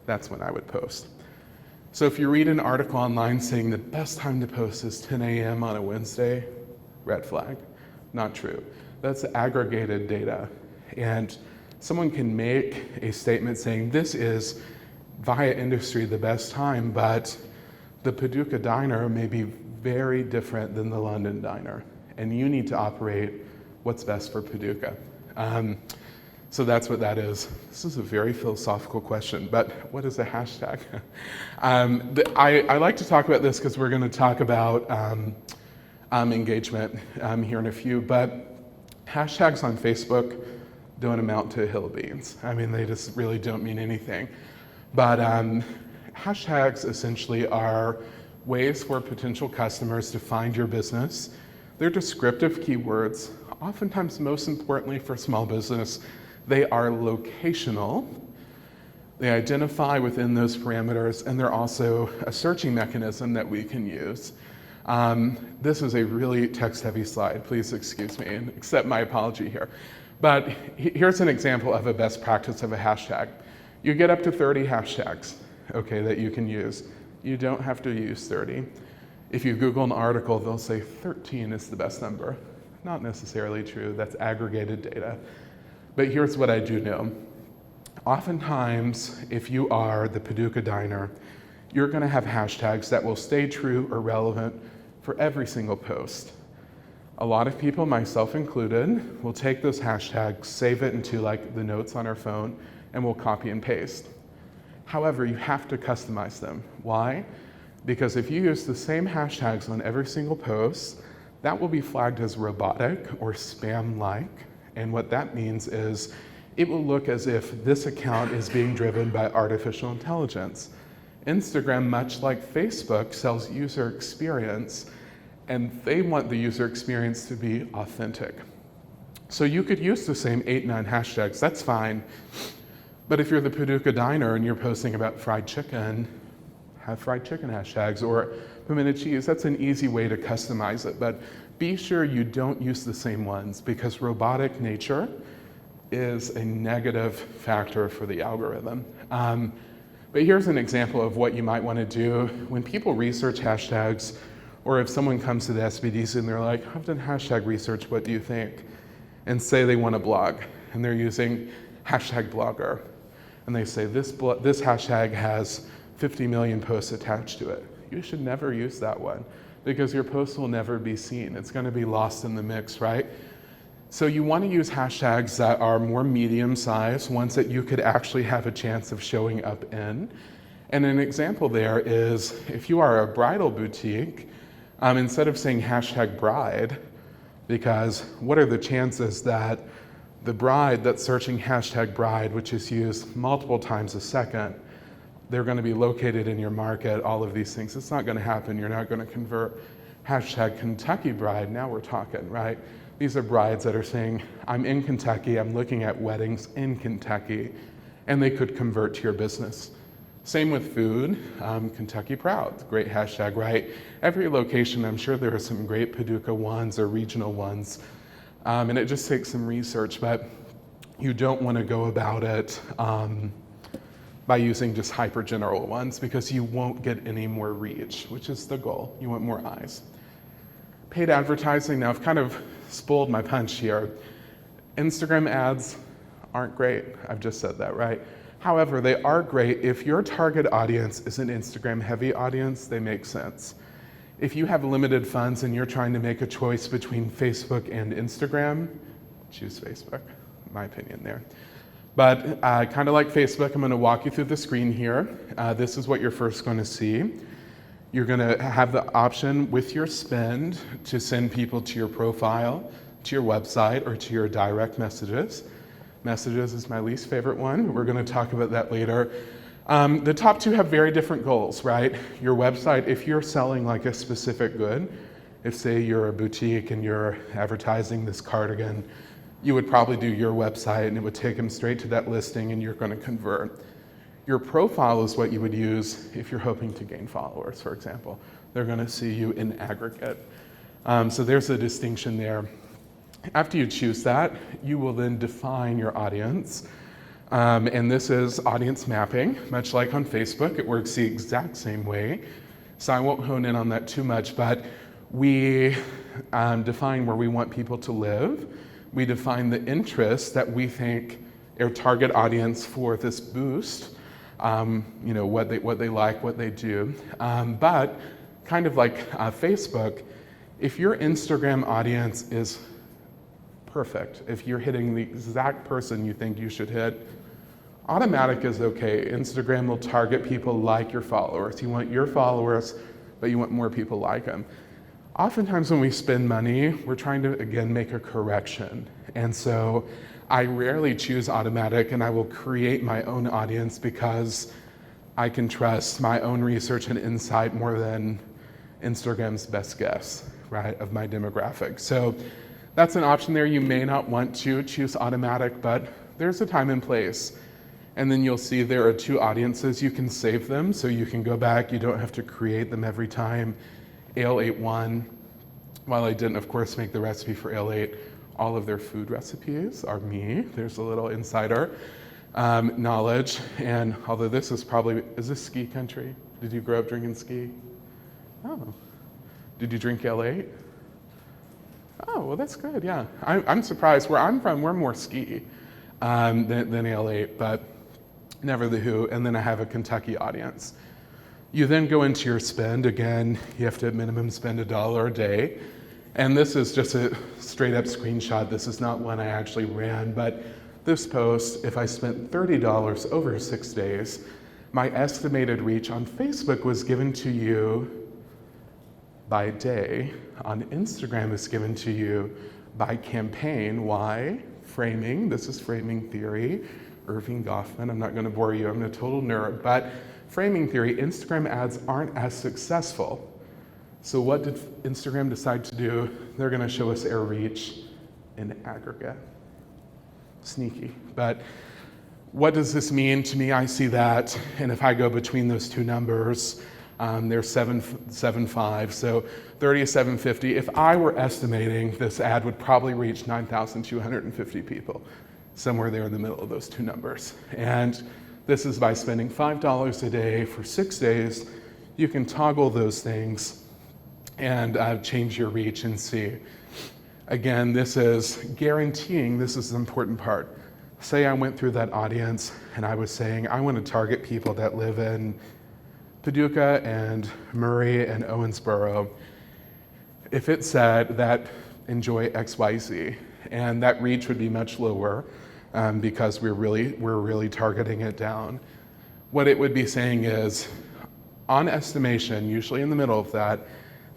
That's when I would post. So if you read an article online saying the best time to post is 10 a.m. on a Wednesday, red flag. Not true. That's aggregated data. And someone can make a statement saying this is via industry the best time, but the Paducah diner may be very different than the London diner. And you need to operate what's best for Paducah. So that's what that is. This is a very philosophical question, but what is a hashtag? I like to talk about this because we're going to talk about engagement here in a few, but hashtags on Facebook don't amount to a hill of beans. I mean, they just really don't mean anything. But hashtags essentially are ways for potential customers to find your business. They're descriptive keywords. Oftentimes, most importantly for small business, they are locational. They identify within those parameters, and they're also a searching mechanism that we can use. This is a really text-heavy slide. Please excuse me and accept my apology here. But here's an example of a best practice of a hashtag. You get up to 30 hashtags, okay, that you can use. You don't have to use 30. If you Google an article, they'll say 13 is the best number. Not necessarily true. That's aggregated data. But here's what I do know. Oftentimes, if you are the Paducah diner, you're going to have hashtags that will stay true or relevant for every single post. A lot of people, myself included, will take those hashtags, save it into like the notes on our phone, and we'll copy and paste. However, you have to customize them. Why? Because if you use the same hashtags on every single post, that will be flagged as robotic or spam-like. And what that means is it will look as if this account is being driven by artificial intelligence. Instagram, much like Facebook, sells user experience, and they want the user experience to be authentic. So you could use the same 8, 9 hashtags, that's fine. But if you're the Paducah diner and you're posting about fried chicken, have fried chicken hashtags, or pimento cheese, that's an easy way to customize it. But be sure you don't use the same ones, because robotic nature is a negative factor for the algorithm. But here's an example of what you might want to do. When people research hashtags, or if someone comes to the SBDC and they're like, I've done hashtag research, what do you think? And say they want to blog, and they're using hashtag blogger. And they say, this hashtag has 50 million posts attached to it. You should never use that one, because your post will never be seen. It's going to be lost in the mix, right? So you want to use hashtags that are more medium-sized, ones that you could actually have a chance of showing up in. And an example there is, if you are a bridal boutique, instead of saying hashtag bride, because what are the chances that the bride that's searching hashtag bride, which is used multiple times a second, they're going to be located in your market, all of these things. It's not going to happen. You're not going to convert hashtag Kentucky bride. Now we're talking, right? These are brides that are saying, I'm in Kentucky, I'm looking at weddings in Kentucky, and they could convert to your business. Same with food, Kentucky Proud, great hashtag, right? Every location, I'm sure there are some great Paducah ones or regional ones, and it just takes some research, but you don't want to go about it by using just hyper general ones, because you won't get any more reach, which is the goal. You want more eyes. Paid advertising, now I've kind of spoiled my punch here. Instagram ads aren't great, I've just said that, right? However, they are great if your target audience is an Instagram heavy audience, they make sense. If you have limited funds and you're trying to make a choice between Facebook and Instagram, choose Facebook, my opinion there. But kind of like Facebook, I'm going to walk you through the screen here. This is what you're first going to see. You're going to have the option with your spend to send people to your profile, to your website, or to your direct messages. Messages is my least favorite one. We're going to talk about that later. The top two have very different goals, right? Your website, if you're selling like a specific good, if say you're a boutique and you're advertising this cardigan, you would probably do your website and it would take them straight to that listing and you're going to convert. Your profile is what you would use if you're hoping to gain followers, for example. They're going to see you in aggregate. So there's a distinction there. After you choose that, you will then define your audience. And this is audience mapping, much like on Facebook. It works the exact same way. So I won't hone in on that too much, but we define where we want people to live. We define the interests that we think are target audience for this boost. What they like, what they do. But kind of like Facebook, if your Instagram audience is perfect, if you're hitting the exact person you think you should hit, automatic is okay. Instagram will target people like your followers. You want your followers, but you want more people like them. Oftentimes when we spend money, we're trying to, again, make a correction. And so I rarely choose automatic, and I will create my own audience because I can trust my own research and insight more than Instagram's best guess, right, of my demographic. So that's an option there. You may not want to choose automatic, but there's a time and place. And then you'll see there are two audiences. You can save them, so you can go back. You don't have to create them every time. Ale81, while I didn't, of course, make the recipe for Ale8, all of their food recipes are me. There's a little insider knowledge. And although this is this ski country? Did you grow up drinking ski? Oh. Did you drink Ale8? Oh, well, that's good, yeah. I'm surprised. Where I'm from, we're more ski than Ale8, but never the who. And then I have a Kentucky audience. You then go into your spend. Again, you have to minimum spend $1 a day. And this is just a straight up screenshot. This is not one I actually ran, but this post, if I spent $30 over 6 days, My estimated reach on Facebook was given to you by day. On Instagram is given to you by campaign. Why? Framing. This is framing theory. Irving Goffman. I'm not going to bore you. I'm a total nerd. But framing theory, Instagram ads aren't as successful. So what did Instagram decide to do? They're going to show us their reach in aggregate. Sneaky. But what does this mean to me? I see that, and if I go between those two numbers, there's 7.5, so 30 to 750. If I were estimating, this ad would probably reach 9,250 people, somewhere there in the middle of those two numbers. And this is by spending $5 a day for 6 days. You can toggle those things and change your reach and see. Again, this is guaranteeing, this is the important part. Say I went through that audience and I was saying, I want to target people that live in Paducah and Murray and Owensboro. If it said that enjoy XYZ, and that reach would be much lower because we're really targeting it down. What it would be saying is, on estimation, usually in the middle of that,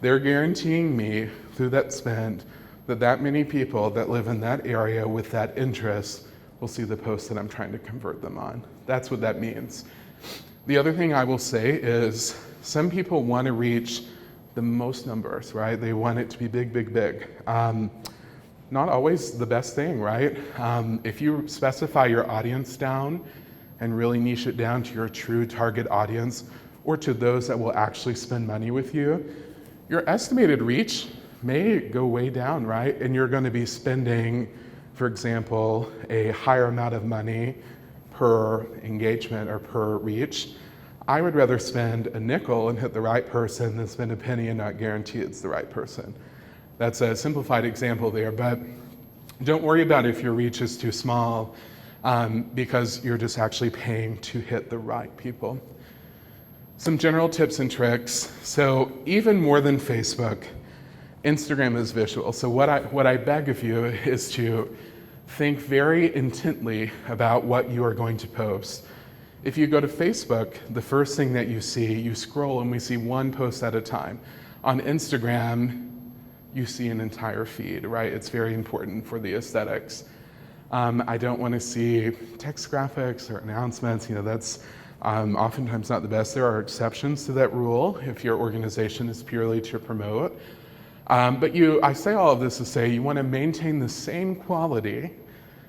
they're guaranteeing me through that spend that many people that live in that area with that interest will see the post that I'm trying to convert them on. That's what that means. The other thing I will say is some people want to reach the most numbers, right? They want it to be big, big, big. Not always the best thing, right? If you specify your audience down and really niche it down to your true target audience or to those that will actually spend money with you, your estimated reach may go way down, right? And you're going to be spending, for example, a higher amount of money per engagement or per reach. I would rather spend a nickel and hit the right person than spend a penny and not guarantee it's the right person. That's a simplified example there, but don't worry about if your reach is too small because you're just actually paying to hit the right people. Some general tips and tricks. So even more than Facebook, Instagram is visual. So what I beg of you is to think very intently about what you are going to post. If you go to Facebook, the first thing that you see, you scroll and we see one post at a time. On Instagram, you see an entire feed, right? It's very important for the aesthetics. I don't want to see text graphics or announcements. That's oftentimes not the best. There are exceptions to that rule if your organization is purely to promote. But I say all of this to say you want to maintain the same quality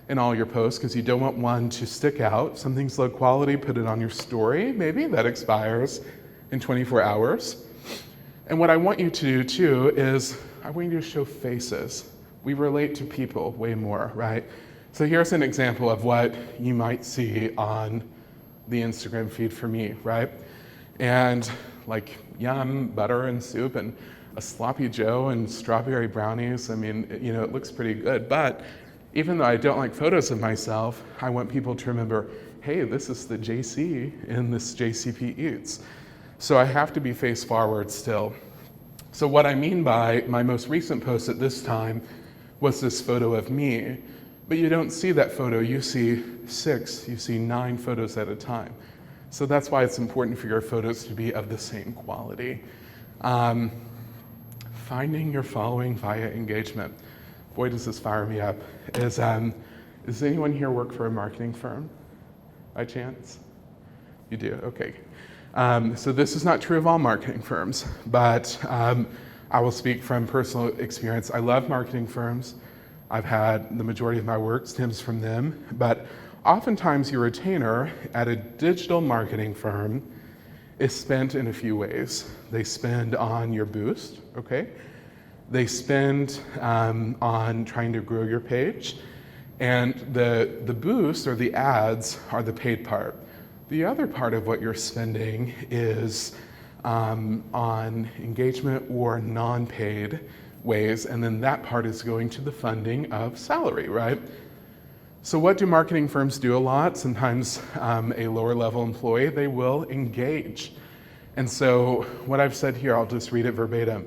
in all your posts because you don't want one to stick out. Something's low quality, put it on your story, maybe that expires in 24 hours. And what I want you to do too is I want you to show faces. We relate to people way more, right? So here's an example of what you might see on the Instagram feed for me, right? And like yum, butter and soup and a sloppy Joe and strawberry brownies. I mean, it looks pretty good, but even though I don't like photos of myself, I want people to remember, hey, this is the JC in this JCP Eats. So I have to be face forward still. So what I mean by my most recent post at this time was this photo of me, but you don't see that photo, you see 6, you see 9 photos at a time. So that's why it's important for your photos to be of the same quality. Finding your following via engagement. Boy, does this fire me up. Does anyone here work for a marketing firm by chance? You do, okay. So this is not true of all marketing firms, but I will speak from personal experience. I love marketing firms. I've had the majority of my work stems from them, but oftentimes your retainer at a digital marketing firm is spent in a few ways. They spend on your boost, okay? They spend on trying to grow your page, and the boost or the ads are the paid part. The other part of what you're spending is on engagement or non-paid ways, and then that part is going to the funding of salary, right? So what do marketing firms do a lot? Sometimes a lower level employee, they will engage. And so what I've said here, I'll just read it verbatim.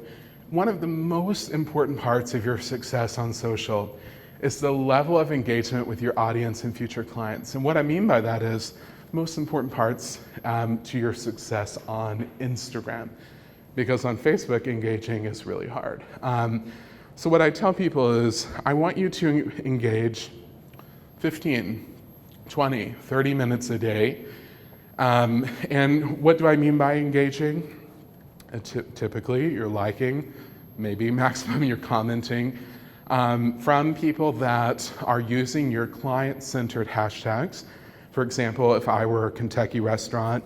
One of the most important parts of your success on social is the level of engagement with your audience and future clients. And what I mean by that is most important parts to your success on Instagram, because on Facebook, engaging is really hard. So what I tell people is, I want you to engage 15, 20, 30 minutes a day. And what do I mean by engaging? Typically, you're liking, maybe maximum you're commenting, from people that are using your client-centered hashtags. For example, if I were a Kentucky restaurant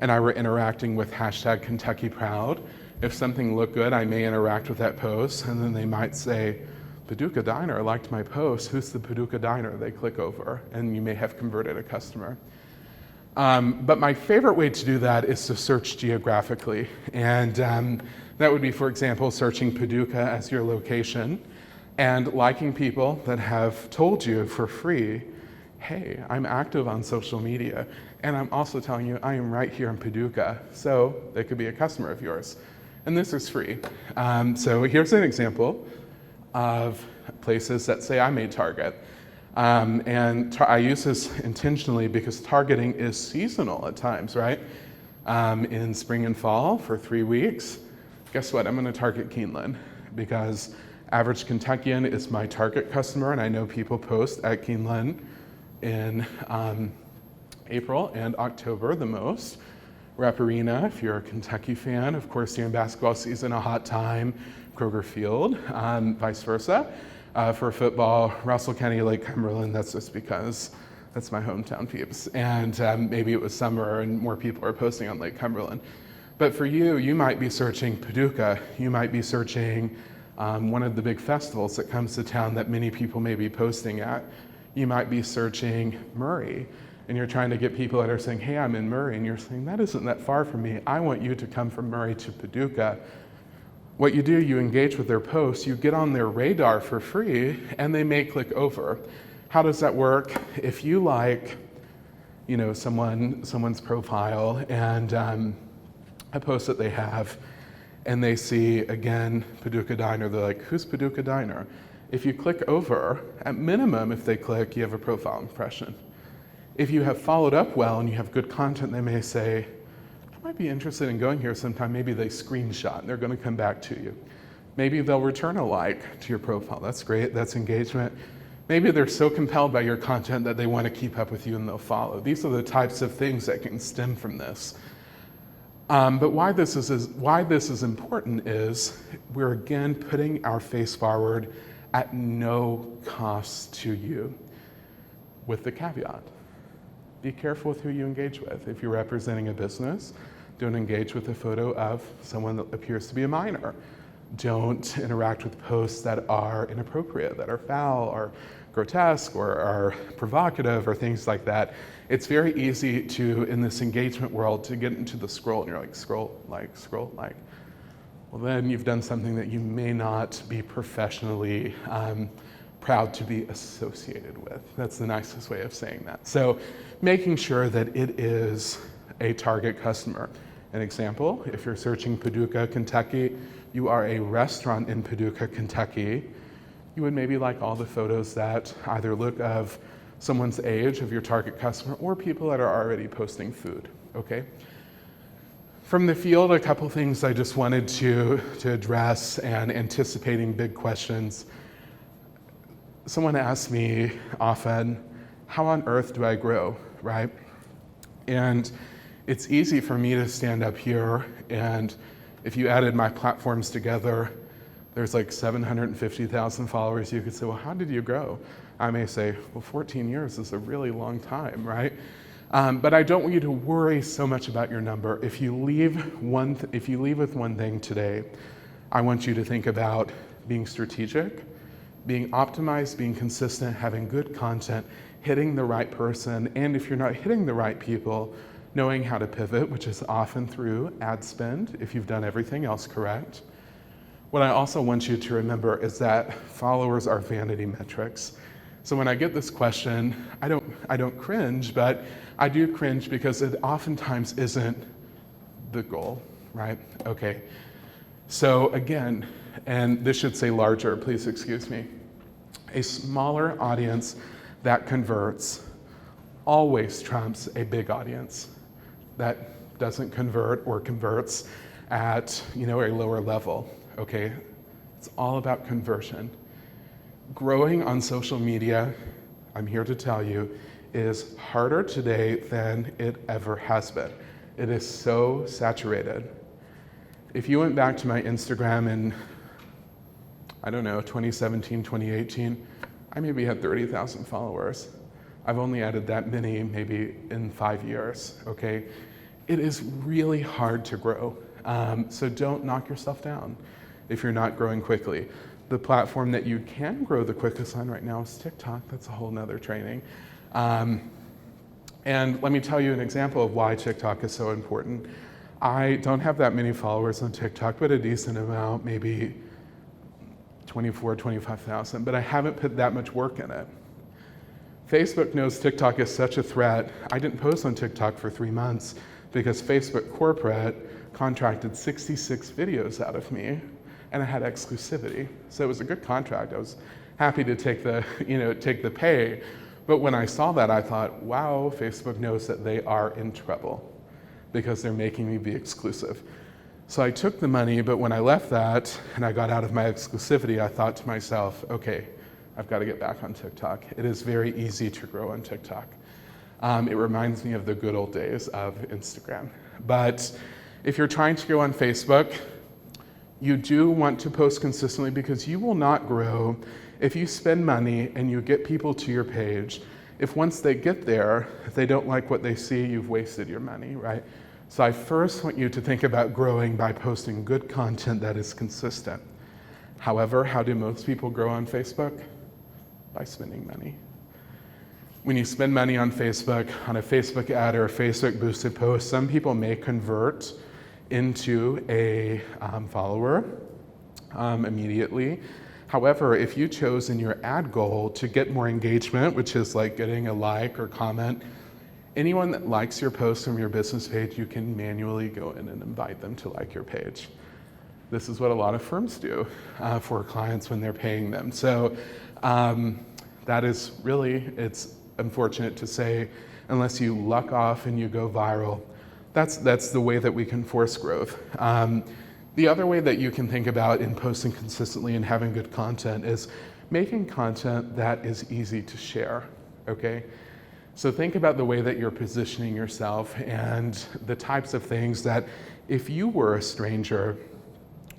and I were interacting with hashtag Kentucky Proud, if something looked good, I may interact with that post, and then they might say, Paducah Diner liked my post. Who's the Paducah Diner? They click over, and you may have converted a customer. But my favorite way to do that is to search geographically. And that would be, for example, searching Paducah as your location and liking people that have told you for free, hey, I'm active on social media, and I'm also telling you I am right here in Paducah, so they could be a customer of yours. And this is free. So here's an example of places that say I may target. And I use this intentionally because targeting is seasonal at times, right? In spring and fall for 3 weeks, guess what? I'm going to target Keeneland because average Kentuckian is my target customer, and I know people post at Keeneland in April and October the most. Rep Arena, if you're a Kentucky fan, of course, during basketball season, a hot time, Kroger Field, vice versa. For football, Russell County, Lake Cumberland, that's just because that's my hometown, peeps. And maybe it was summer and more people are posting on Lake Cumberland. But for you, you might be searching Paducah. You might be searching one of the big festivals that comes to town that many people may be posting at. You might be searching Murray, and you're trying to get people that are saying, hey, I'm in Murray, and you're saying, that isn't that far from me. I want you to come from Murray to Paducah. What you do, you engage with their posts, you get on their radar for free, and they may click over. How does that work? If you like, someone's profile and a post that they have, and they see, again, Paducah Diner, they're like, who's Paducah Diner? If you click over, at minimum, if they click, you have a profile impression. If you have followed up well and you have good content, they may say, I might be interested in going here sometime. Maybe they screenshot and they're going to come back to you. Maybe they'll return a like to your profile. That's great, that's engagement. Maybe they're so compelled by your content that they want to keep up with you and they'll follow. These are the types of things that can stem from this. But why this is important is we're again putting our face forward at no cost to you, with the caveat. Be careful with who you engage with. If you're representing a business, don't engage with a photo of someone that appears to be a minor. Don't interact with posts that are inappropriate, that are foul or grotesque or are provocative or things like that. It's very easy to, in this engagement world, to get into the scroll and you're like, scroll, like. Well, then you've done something that you may not be professionally proud to be associated with. That's the nicest way of saying that. So making sure that it is a target customer. An example, if you're searching Paducah, Kentucky, you are a restaurant in Paducah, Kentucky, you would maybe like all the photos that either look of someone's age of your target customer or people that are already posting food, okay? From the field, a couple things I just wanted to address and anticipating big questions. Someone asks me often, how on earth do I grow, right? And it's easy for me to stand up here, and if you added my platforms together, there's like 750,000 followers. You could say, well, how did you grow? I may say, well, 14 years is a really long time, right? But I don't want you to worry so much about your number. If you leave with one thing today, I want you to think about being strategic, being optimized, being consistent, having good content, hitting the right person, and if you're not hitting the right people, knowing how to pivot, which is often through ad spend, if you've done everything else correct. What I also want you to remember is that followers are vanity metrics. So when I get this question, I don't cringe, but I do cringe because it oftentimes isn't the goal, right? Okay. So again, and this should say larger, please excuse me, a smaller audience that converts always trumps a big audience that doesn't convert or converts at a lower level, okay? It's all about conversion. Growing on social media, I'm here to tell you, is harder today than it ever has been. It is so saturated. If you went back to my Instagram in, 2017, 2018, I maybe had 30,000 followers. I've only added that many maybe in 5 years, okay? It is really hard to grow. So don't knock yourself down if you're not growing quickly. The platform that you can grow the quickest on right now is TikTok. That's a whole nother training. And let me tell you an example of why TikTok is so important. I don't have that many followers on TikTok, but a decent amount, maybe 24, 25,000, but I haven't put that much work in it. Facebook knows TikTok is such a threat. I didn't post on TikTok for 3 months because Facebook corporate contracted 66 videos out of me, and I had exclusivity. So it was a good contract. I was happy to take the pay. But when I saw that, I thought, wow, Facebook knows that they are in trouble because they're making me be exclusive. So I took the money, but when I left that and I got out of my exclusivity, I thought to myself, okay, I've got to get back on TikTok. It is very easy to grow on TikTok. It reminds me of the good old days of Instagram. But if you're trying to go on Facebook, you do want to post consistently because you will not grow if you spend money and you get people to your page. If once they get there, if they don't like what they see, you've wasted your money, right? So I first want you to think about growing by posting good content that is consistent. However, how do most people grow on Facebook? By spending money. When you spend money on Facebook, on a Facebook ad or a Facebook boosted post, some people may convert into a follower immediately. However, if you chose in your ad goal to get more engagement, which is like getting a like or comment, anyone that likes your post from your business page, you can manually go in and invite them to like your page. This is what a lot of firms do for clients when they're paying them. So that is really, it's unfortunate to say, unless you luck off and you go viral, that's the way that we can force growth. The other way that you can think about in posting consistently and having good content is making content that is easy to share, okay? So think about the way that you're positioning yourself and the types of things that if you were a stranger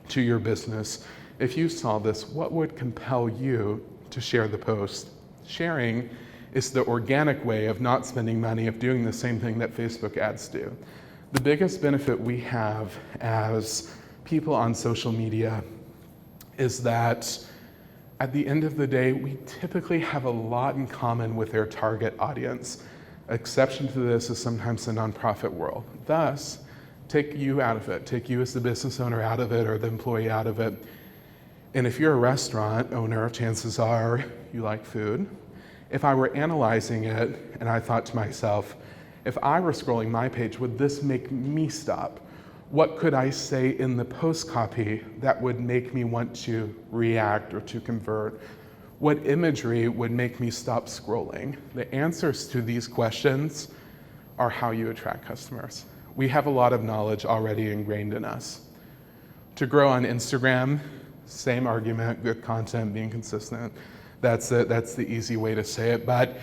to your business, if you saw this, what would compel you to share the post? Sharing is the organic way of not spending money, of doing the same thing that Facebook ads do. The biggest benefit we have as people on social media is that at the end of the day, we typically have a lot in common with their target audience. Exception to this is sometimes the nonprofit world. Thus, take you out of it. Take you as the business owner out of it or the employee out of it. And if you're a restaurant owner, chances are you like food. If I were analyzing it and I thought to myself, if I were scrolling my page, would this make me stop? What could I say in the post copy that would make me want to react or to convert? What imagery would make me stop scrolling? The answers to these questions are how you attract customers. We have a lot of knowledge already ingrained in us. To grow on Instagram, same argument, good content, being consistent. That's the easy way to say it. But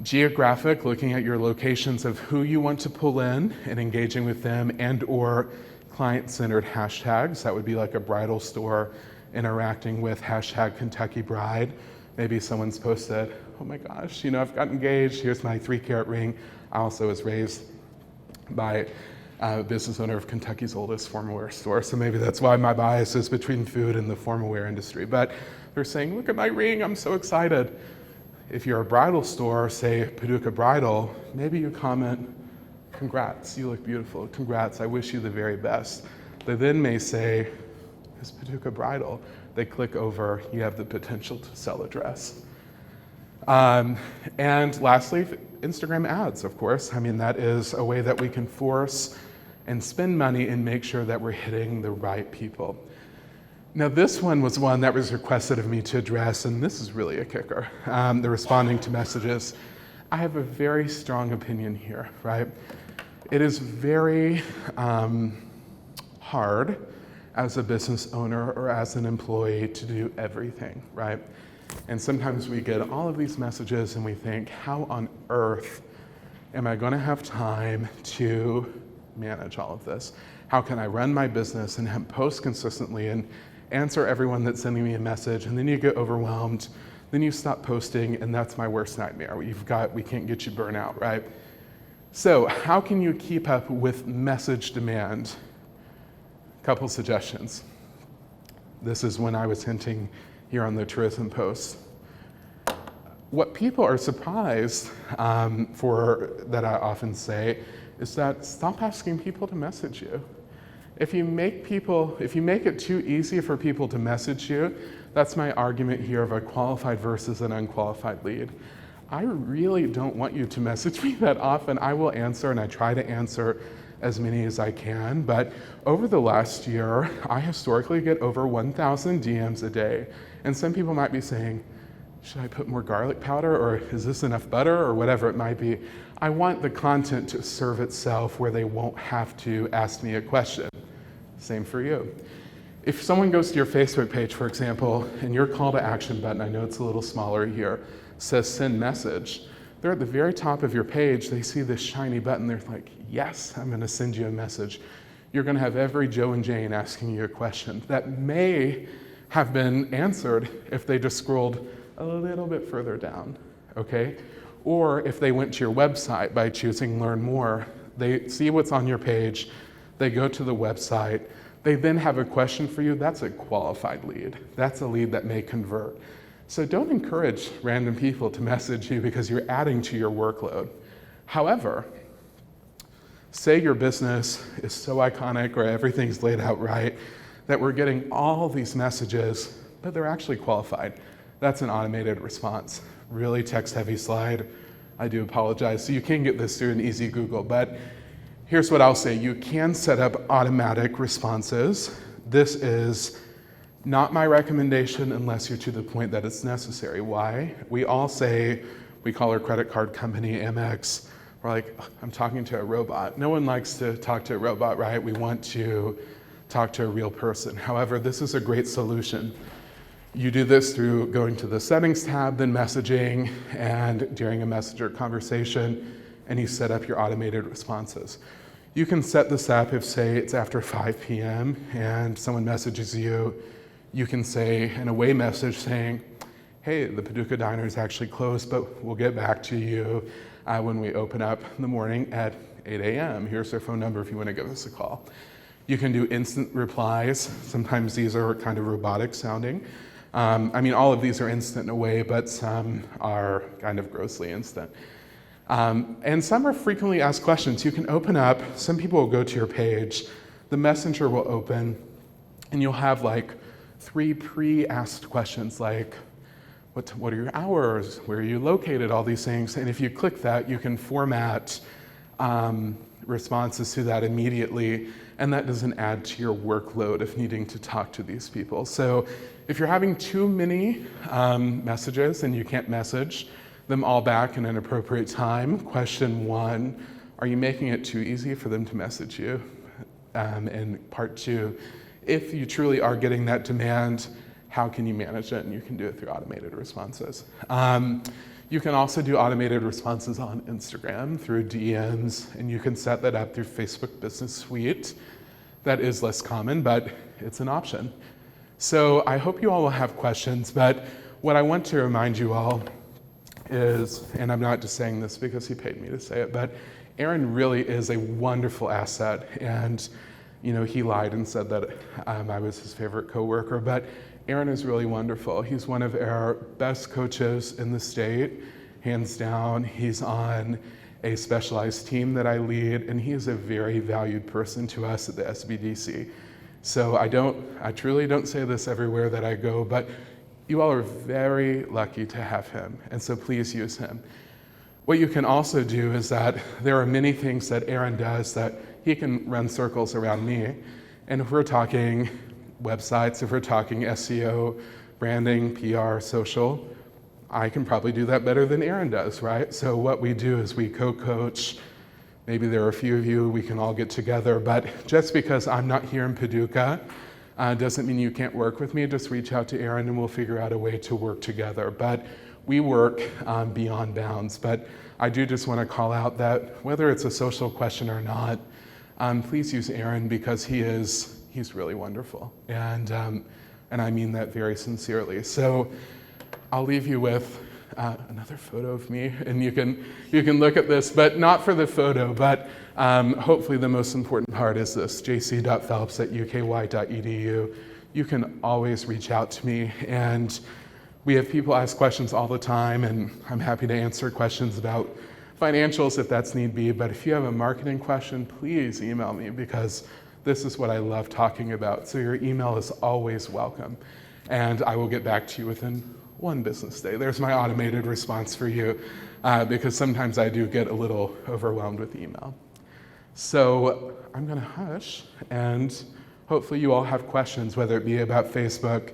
geographic, looking at your locations of who you want to pull in and engaging with them, and or client-centered hashtags. That would be like a bridal store interacting with hashtag Kentucky Bride. Maybe someone's posted, oh my gosh, I've got engaged, here's my 3-carat ring. I also was raised by a business owner of Kentucky's oldest formal wear store, so maybe that's why my bias is between food and the formal wear industry. But they're saying, look at my ring, I'm so excited. If you're a bridal store, say Paducah Bridal, maybe you comment, congrats, you look beautiful, congrats, I wish you the very best. They then may say, is Paducah Bridal? They click over, you have the potential to sell a dress. And lastly, Instagram ads, of course. I mean, that is a way that we can force and spend money and make sure that we're hitting the right people. Now, this one was one that was requested of me to address, and this is really a kicker, the responding to messages. I have a very strong opinion here, right? It is very hard as a business owner or as an employee to do everything, right? And sometimes we get all of these messages and we think, how on earth am I going to have time to manage all of this? How can I run my business and post consistently and answer everyone that's sending me a message? And then you get overwhelmed, then you stop posting, and that's my worst nightmare. We can't get you burnout, right? So how can you keep up with message demand? Couple suggestions. This is when I was hinting here on the tourism post. What people are surprised that I often say is that stop asking people to message you. If you make it too easy for people to message you, that's my argument here of a qualified versus an unqualified lead. I really don't want you to message me that often. I will answer, and I try to answer as many as I can, but over the last year, I historically get over 1,000 DMs a day. And some people might be saying, should I put more garlic powder, or is this enough butter, or whatever it might be. I want the content to serve itself where they won't have to ask me a question. Same for you. If someone goes to your Facebook page, for example, and your call to action button, I know it's a little smaller here, says send message, they're at the very top of your page, they see this shiny button, they're like, yes, I'm gonna send you a message. You're gonna have every Joe and Jane asking you a question that may have been answered if they just scrolled a little bit further down, okay? Or if they went to your website by choosing Learn More, they see what's on your page, they go to the website, they then have a question for you, that's a qualified lead. That's a lead that may convert. So don't encourage random people to message you because you're adding to your workload. However, say your business is so iconic or everything's laid out right that we're getting all these messages, but they're actually qualified. That's an automated response. Really text-heavy slide. I do apologize. So you can get this through an easy Google, but here's what I'll say. You can set up automatic responses. This is not my recommendation unless you're to the point that it's necessary. Why? We all say, we call our credit card company Amex. We're like, I'm talking to a robot. No one likes to talk to a robot, right? We want to talk to a real person. However, this is a great solution. You do this through going to the settings tab, then messaging, and during a messenger conversation, and you set up your automated responses. You can set this up if, say, it's after 5 p.m. and someone messages you. You can say an away message saying, hey, the Paducah Diner is actually closed, but we'll get back to you when we open up in the morning at 8 a.m. Here's our phone number if you want to give us a call. You can do instant replies. Sometimes these are kind of robotic sounding. All of these are instant in a way, but some are kind of grossly instant. And some are frequently asked questions. You can open up, some people will go to your page, the messenger will open, and you'll have like 3 pre-asked questions like, what are your hours? Where are you located? All these things. And if you click that, you can format responses to that immediately, and that doesn't add to your workload of needing to talk to these people. So if you're having too many messages and you can't message them all back in an appropriate time, question 1, are you making it too easy for them to message you? And part 2, if you truly are getting that demand, how can you manage it? And you can do it through automated responses. You can also do automated responses on Instagram through DMs, and you can set that up through Facebook Business Suite. That is less common, but it's an option. So I hope you all will have questions, but what I want to remind you all is, and I'm not just saying this because he paid me to say it, but Aaron really is a wonderful asset, and he lied and said that I was his favorite coworker, but Aaron is really wonderful. He's one of our best coaches in the state, hands down. He's on a specialized team that I lead, and he is a very valued person to us at the SBDC. So I truly don't say this everywhere that I go, but you all are very lucky to have him, and so please use him. What you can also do is that there are many things that Aaron does that he can run circles around me, and if we're talking websites, if we're talking SEO, branding, PR, social, I can probably do that better than Aaron does, right? So what we do is we co-coach. Maybe there are a few of you, we can all get together, but just because I'm not here in Paducah doesn't mean you can't work with me. Just reach out to Aaron and we'll figure out a way to work together. But we work beyond bounds. But I do just want to call out that whether it's a social question or not, please use Aaron because he's really wonderful. And I mean that very sincerely. So I'll leave you with another photo of me, and you can look at this, but not for the photo, but hopefully the most important part is this, jc.phelps@uky.edu. You can always reach out to me, and we have people ask questions all the time, and I'm happy to answer questions about financials if that's need be, but if you have a marketing question, please email me because this is what I love talking about. So your email is always welcome, and I will get back to you within one business day. There's my automated response for you, because sometimes I do get a little overwhelmed with email. So I'm gonna hush, and hopefully you all have questions, whether it be about Facebook,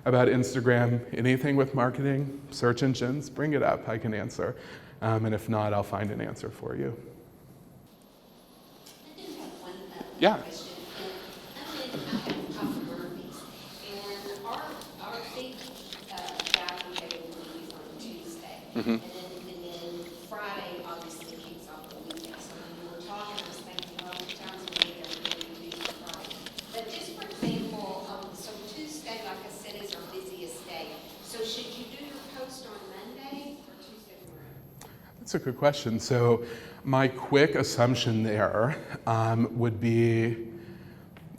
about Instagram, anything with marketing, search engines, bring it up, I can answer. And if not, I'll find an answer for you. I do have one Yeah. question. I'm in Papa Murphy's, and our big job we have is on Tuesday. Mhm. And then Friday obviously kicks off the weekend. So when we were talking, I was thinking, well, the times of the week are really Tuesday, Friday. But just for example, so Tuesday, like I said, is our busiest day. So should you do your post on Monday or Tuesday morning? That's a good question. So my quick assumption there would be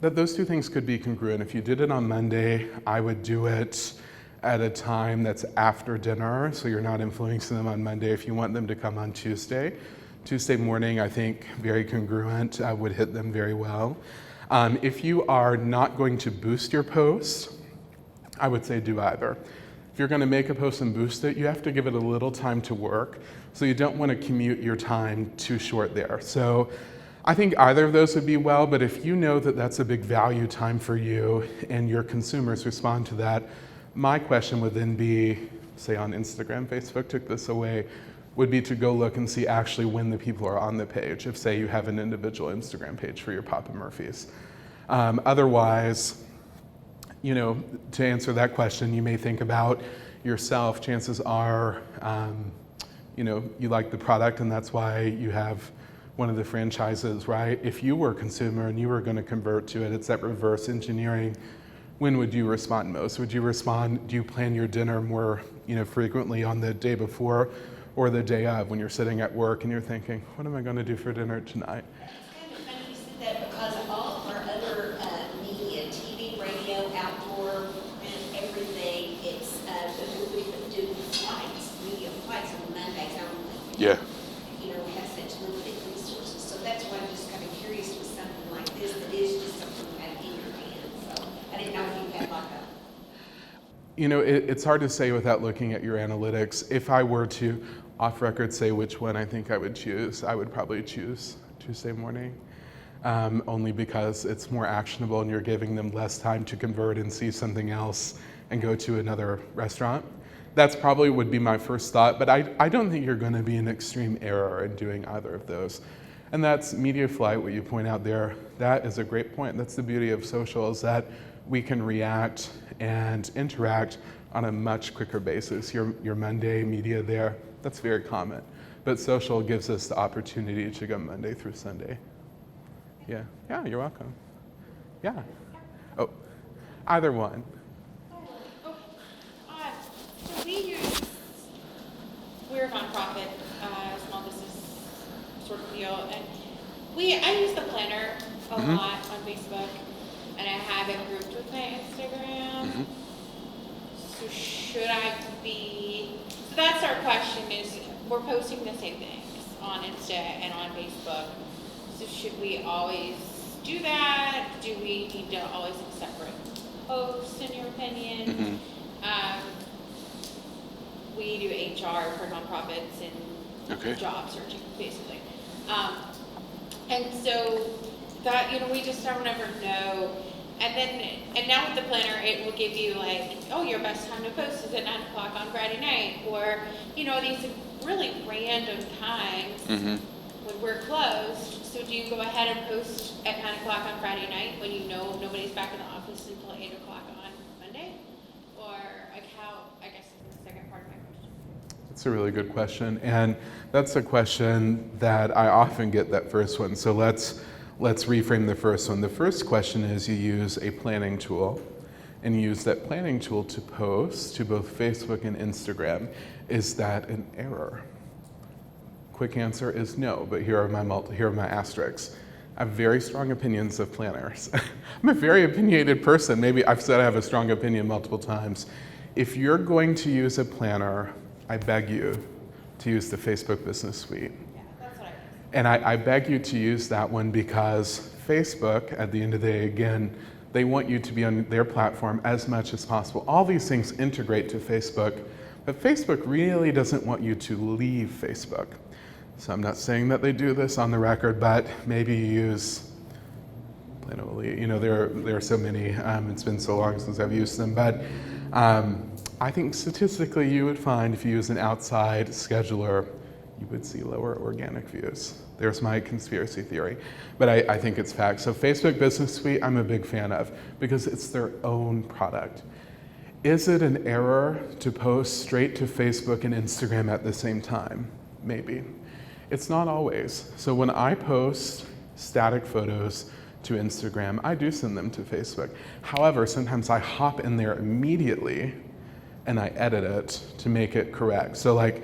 that those two things could be congruent. If you did it on Monday, I would do it at a time that's after dinner, so you're not influencing them on Monday. If you want them to come on Tuesday morning, I think very congruent would hit them very well. If you are not going to boost your post, I would say do either. If you're going to make a post and boost it, you have to give it a little time to work. So you don't want to commute your time too short there. So I think either of those would be well, but if you know that that's a big value time for you and your consumers respond to that, my question would then be, say on Instagram, Facebook took this away, would be to go look and see actually when the people are on the page, if say you have an individual Instagram page for your Papa Murphy's. Otherwise, you know, to answer that question, you may think about yourself. Chances are, you know, you like the product and that's why you have one of the franchises, right? If you were a consumer and you were going to convert to it, it's that reverse engineering. When would you respond most? Would you respond, do you plan your dinner more, you know, frequently on the day before or the day of when you're sitting at work and you're thinking, what am I going to do for dinner tonight? It's kind of funny you said that because all of our other media, TV, radio, outdoor, and everything, it's, we do flights, media flights on Mondays only. Yeah. You know, we have such limited resources, so that's why I'm just kind of curious with something like this that is just something you have in your hand. So I didn't know if you had like a. You know, it's hard to say without looking at your analytics. If I were to off record say which one I think I would choose, I would probably choose Tuesday morning. Only because it's more actionable and you're giving them less time to convert and see something else and go to another restaurant. That's probably would be my first thought, but I don't think you're going to be in extreme error in doing either of those. And that's media flight, what you point out there. That is a great point. That's the beauty of social, is that we can react and interact on a much quicker basis. Your Monday media there, that's very common. But social gives us the opportunity to go Monday through Sunday. Yeah, you're welcome. Yeah. Oh, either one. So we're a nonprofit, small business sort of deal, and I use the planner a lot on Facebook, and I have it grouped with my Instagram. So should I be? So that's our question: is we're posting the same things on Insta and on Facebook. So should we always do that? Do we need to always have separate posts, in your opinion? We do HR for nonprofits and job searching, basically. And so that, we just don't ever know And now with the planner, it will give you like, oh, your best time to post is at 9 o'clock on Friday night, or, these really random times when we're closed. So do you go ahead and post at 9 o'clock on Friday night when you know nobody's back in the office until 8 o'clock on Monday? Or like how, I guess is the second part of my question. That's a really good question, and that's a question that I often get, that first one. So let's reframe the first one. The first question is, you use a planning tool, and you use that planning tool to post to both Facebook and Instagram. Is that an error? Quick answer is no, but here are my asterisks. I have very strong opinions of planners. I'm a very opinionated person. Maybe I've said I have a strong opinion multiple times. If you're going to use a planner, I beg you to use the Facebook Business Suite. Yeah, that's what I think. And I beg you to use that one because Facebook, at the end of the day, again, they want you to be on their platform as much as possible. All these things integrate to Facebook, but Facebook really doesn't want you to leave Facebook. So I'm not saying that they do this on the record, but maybe you use Planoly. There are so many. It's been so long since I've used them, but I think statistically you would find if you use an outside scheduler, you would see lower organic views. There's my conspiracy theory, but I think it's fact. So Facebook Business Suite, I'm a big fan of because it's their own product. Is it an error to post straight to Facebook and Instagram at the same time? Maybe. It's not always. So when I post static photos to Instagram, I do send them to Facebook. However, sometimes I hop in there immediately and I edit it to make it correct. So like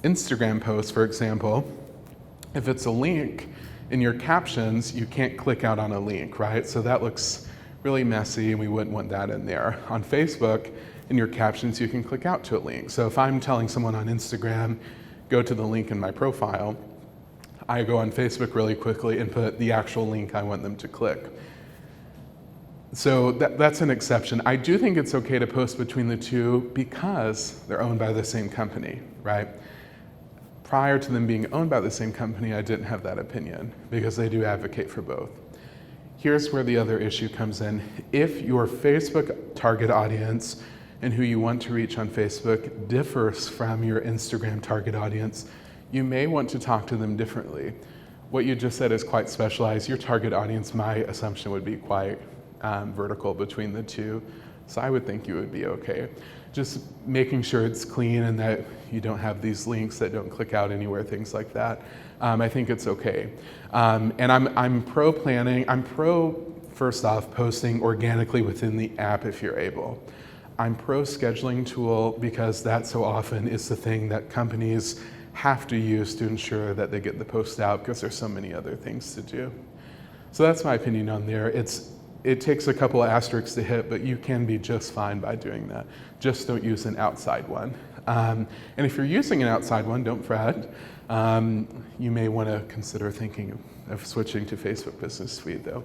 Instagram posts, for example, if it's a link in your captions, you can't click out on a link, right? So that looks really messy and we wouldn't want that in there. On Facebook, in your captions, you can click out to a link. So if I'm telling someone on Instagram, go to the link in my profile, I go on Facebook really quickly and put the actual link I want them to click. So that's an exception. I do think it's okay to post between the two because they're owned by the same company, right? Prior to them being owned by the same company, I didn't have that opinion because they do advocate for both. Here's where the other issue comes in. If your Facebook target audience and who you want to reach on Facebook differs from your Instagram target audience, you may want to talk to them differently. What you just said is quite specialized. Your target audience, my assumption, would be quite vertical between the two. So I would think you would be okay. Just making sure it's clean and that you don't have these links that don't click out anywhere, things like that. I think it's okay. And I'm pro planning. I'm pro, first off, posting organically within the app if you're able. I'm pro scheduling tool because that so often is the thing that companies have to use to ensure that they get the post out because there's so many other things to do. So that's my opinion on there. It takes a couple of asterisks to hit, but you can be just fine by doing that. Just don't use an outside one. And if you're using an outside one, don't fret. You may want to consider thinking of switching to Facebook Business Suite though.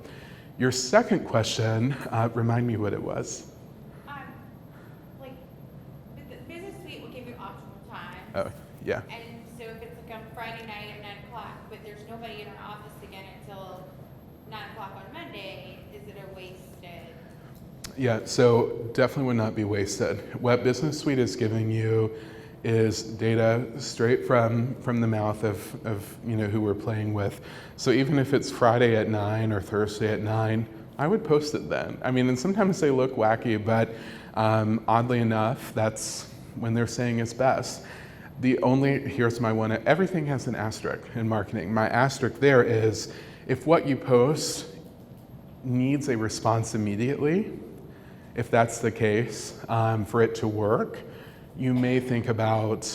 Your second question, remind me what it was. Like, the Business Suite will give you optimal times. Oh, yeah. And so if it's like on Friday night at 9 o'clock, but there's nobody in our office again until 9 o'clock on Monday, is it a wasted? Yeah, so definitely would not be wasted. What Business Suite is giving you is data straight from the mouth of who we're playing with. So even if it's Friday at 9 or Thursday at 9, I would post it then. I mean, and sometimes they look wacky, but oddly enough, that's when they're saying it's best. Here's my one, everything has an asterisk in marketing. My asterisk there is, if what you post needs a response immediately, if that's the case, for it to work, you may think about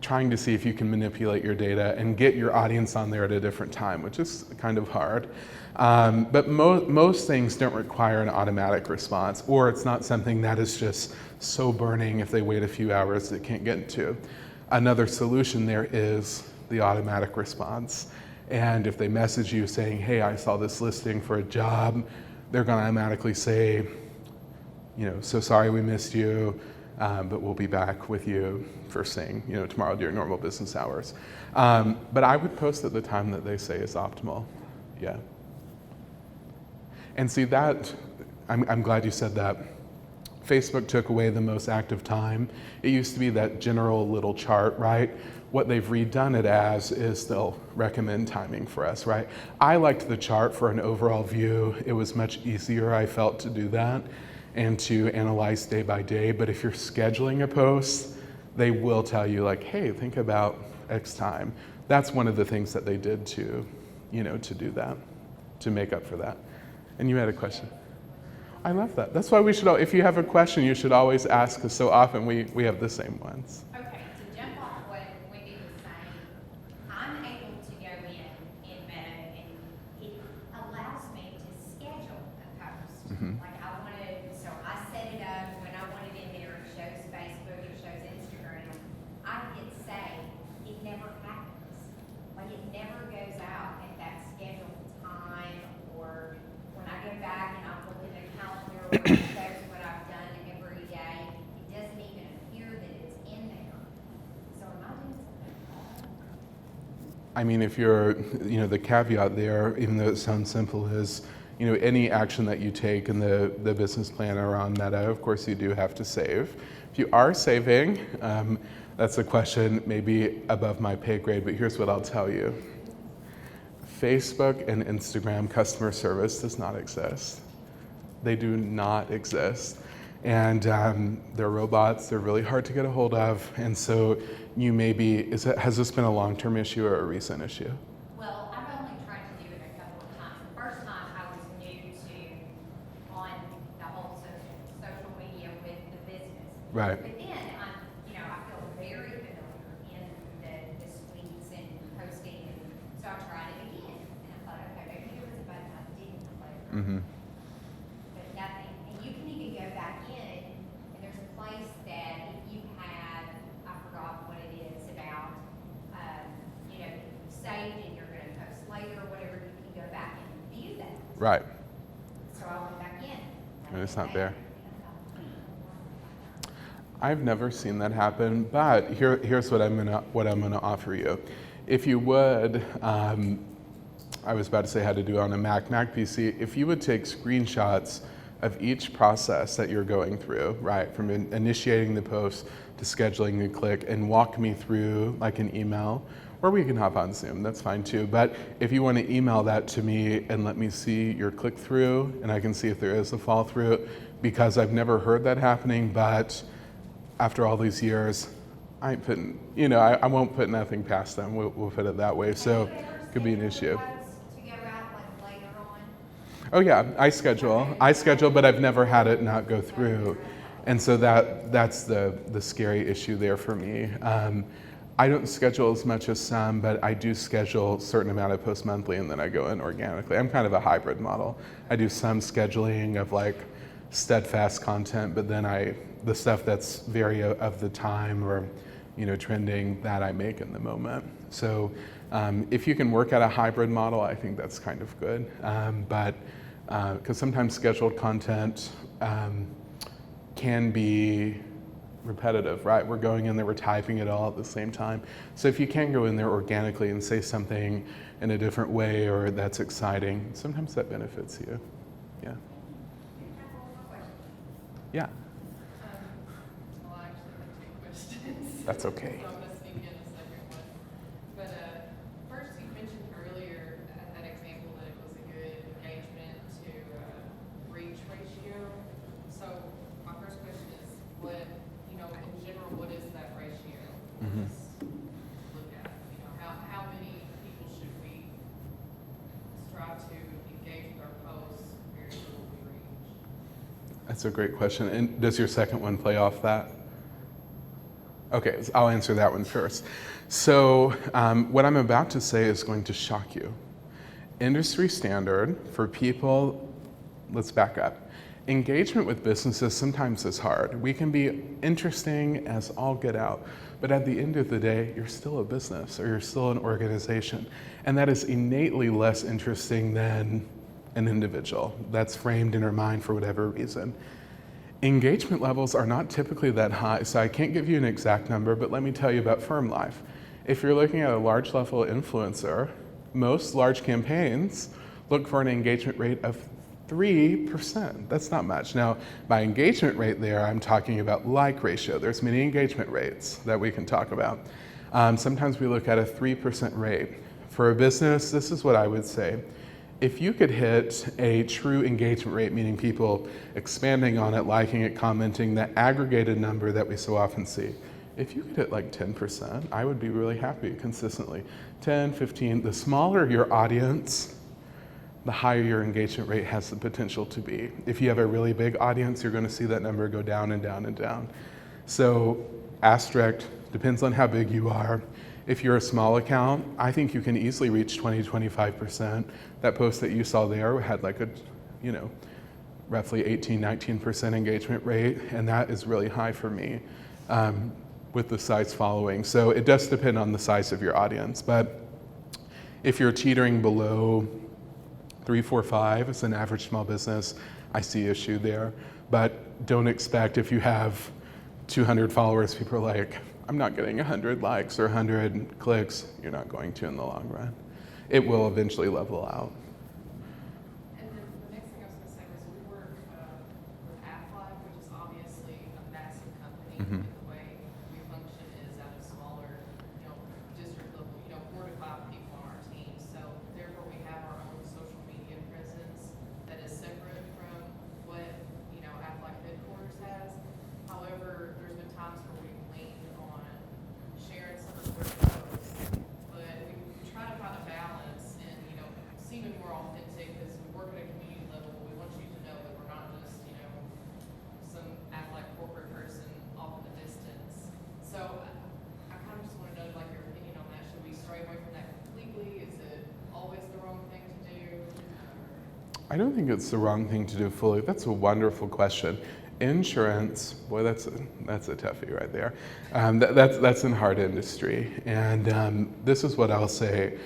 trying to see if you can manipulate your data and get your audience on there at a different time, which is kind of hard. But most things don't require an automatic response, or it's not something that is just so burning if they wait a few hours they can't get to. Another solution there is the automatic response. And if they message you saying, hey, I saw this listing for a job, they're gonna automatically say, so sorry we missed you, but we'll be back with you first thing, tomorrow during normal business hours. But I would post at the time that they say is optimal, yeah. And see that, I'm glad you said that. Facebook took away the most active time. It used to be that general little chart, right? What they've redone it as is they'll recommend timing for us, right? I liked the chart for an overall view. It was much easier, I felt, to do that and to analyze day by day. But if you're scheduling a post, they will tell you like, hey, think about X time. That's one of the things that they did to, to do that, to make up for that. And you had a question? I love that. That's why we should, if you have a question, you should always ask, because so often we have the same ones. Okay, to jump off what Wendy was saying, I'm able to go in Meta and it allows me to schedule a post. Mhm. Like I wanted, so I set it up when I want it in there, it shows Facebook, it shows Instagram. I hit save, it never happens. Like it never goes out at that scheduled time, or when I go back and I look at the calendar, where it shows what I've done every day, it doesn't even appear that it's in there. So am I doing something wrong? I mean, if you're, the caveat there, even though it sounds simple, is, any action that you take in the business plan or on Meta, of course you do have to save. If you are saving, that's a question maybe above my pay grade, but here's what I'll tell you. Facebook and Instagram customer service does not exist. They do not exist. And they're robots, they're really hard to get a hold of, and so you may be, has this been a long-term issue or a recent issue? Well, I've only tried to do it a couple of times. The first time I was new to on the whole social media with the business. Right. But then I feel very familiar in the suites and posting, and so I tried it again. And I thought, okay, maybe there was a button I didn't click. Mm-hmm. But nothing. And you can even go back in, and there's a place that if you have, I forgot what it is about, saved and you're gonna post later, or whatever, you can go back and view that. Right. So I went back in. And it's not there. I've never seen that happen, but here's what I'm gonna offer you. If you would, I was about to say how to do it on a Mac PC. If you would take screenshots of each process that you're going through, right, from initiating the post to scheduling the click, and walk me through like an email, or we can hop on Zoom, that's fine too. But if you want to email that to me and let me see your click through, and I can see if there is a fall through, because I've never heard that happening, but after all these years, I ain't putting, I won't put nothing past them, we'll put it that way, so it could be an issue. To go out like later on. Oh yeah, I schedule, but I've never had it not go through. And so that's the scary issue there for me. I don't schedule as much as some, but I do schedule a certain amount of posts monthly, and then I go in organically. I'm kind of a hybrid model. I do some scheduling of like steadfast content, but then the stuff that's very of the time or trending, that I make in the moment. So if you can work at a hybrid model, I think that's kind of good. But because sometimes scheduled content can be repetitive, right? We're going in there, we're typing it all at the same time. So if you can go in there organically and say something in a different way, or that's exciting, sometimes that benefits you. Yeah. Yeah. Well, I actually have two questions. That's okay. So I'm gonna sneak in a second one. But, first you mentioned earlier, that example that it was a good engagement to, reach ratio. So my first question is, what, in general, what is that ratio? Mhm. Let's look at, how many people should we strive to engage with our posts, very little we reach? That's a great question. And does your second one play off that? Okay, so I'll answer that one first. So what I'm about to say is going to shock you. Industry standard for people, let's back up. Engagement with businesses sometimes is hard. We can be interesting as all get out, but at the end of the day, you're still a business or you're still an organization. And that is innately less interesting than an individual that's framed in our mind for whatever reason. Engagement levels are not typically that high, so I can't give you an exact number, but let me tell you about firm life. If you're looking at a large level influencer, most large campaigns look for an engagement rate of 3%, that's not much. Now, by engagement rate there, I'm talking about like ratio. There's many engagement rates that we can talk about. Sometimes we look at a 3% rate. For a business, this is what I would say. If you could hit a true engagement rate, meaning people expanding on it, liking it, commenting, that aggregated number that we so often see, if you could hit like 10%, I would be really happy consistently. 10, 15, the smaller your audience, the higher your engagement rate has the potential to be. If you have a really big audience, you're gonna see that number go down and down and down. So asterisk, depends on how big you are. If you're a small account, I think you can easily reach 20, 25%. That post that you saw there had like a, roughly 18, 19% engagement rate, and that is really high for me with the size following. So it does depend on the size of your audience, but if you're teetering below 3, 4, 5 as an average small business, I see issue there. But don't expect if you have 200 followers, people are like, I'm not getting 100 likes or 100 clicks. You're not going to in the long run. It will eventually level out. And then the next thing I was gonna say was we work with Aflac, which is obviously a massive company. Mhm. And the way we function is at a smaller, district level, 4 to 5 people on our team. So therefore, we have our own social media presence that is separate from what, Aflac headquarters has. However, there's been times where we've leaned on sharing some of their posts, but we try to find a balance and, seeming more authentic because we work at a community level. We want you to know that we're not just, some Aflac corporate person off in the distance. So I kind of just want to know, like, your opinion on that. Should we stray away from that completely? Is it always the wrong thing to do? I don't think it's the wrong thing to do fully. That's a wonderful question. Insurance, boy, that's a toughie right there. That's in hard industry. And this is what I'll say.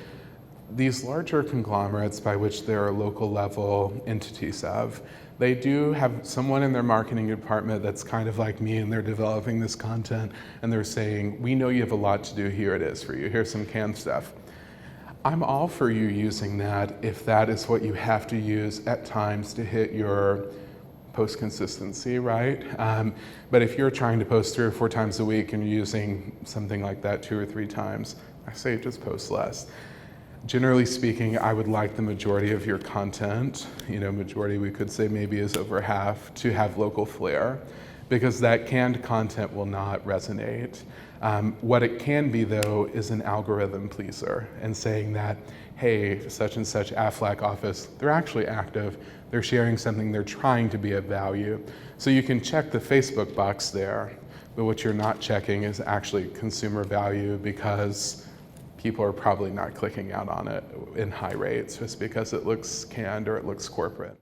These larger conglomerates by which there are local level entities of, they do have someone in their marketing department that's kind of like me, and they're developing this content and they're saying, we know you have a lot to do, here it is for you, here's some canned stuff. I'm all for you using that if that is what you have to use at times to hit your post consistency, right? But if you're trying to post 3 or 4 times a week and you're using something like that 2 or 3 times, I say just post less. Generally speaking, I would like the majority of your content, majority we could say maybe is over half, to have local flair, because that canned content will not resonate. What it can be, though, is an algorithm pleaser, and saying that, hey, such and such Aflac office, they're actually active, they're sharing something, they're trying to be of value. So you can check the Facebook box there, but what you're not checking is actually consumer value, because people are probably not clicking out on it in high rates just because it looks canned or it looks corporate.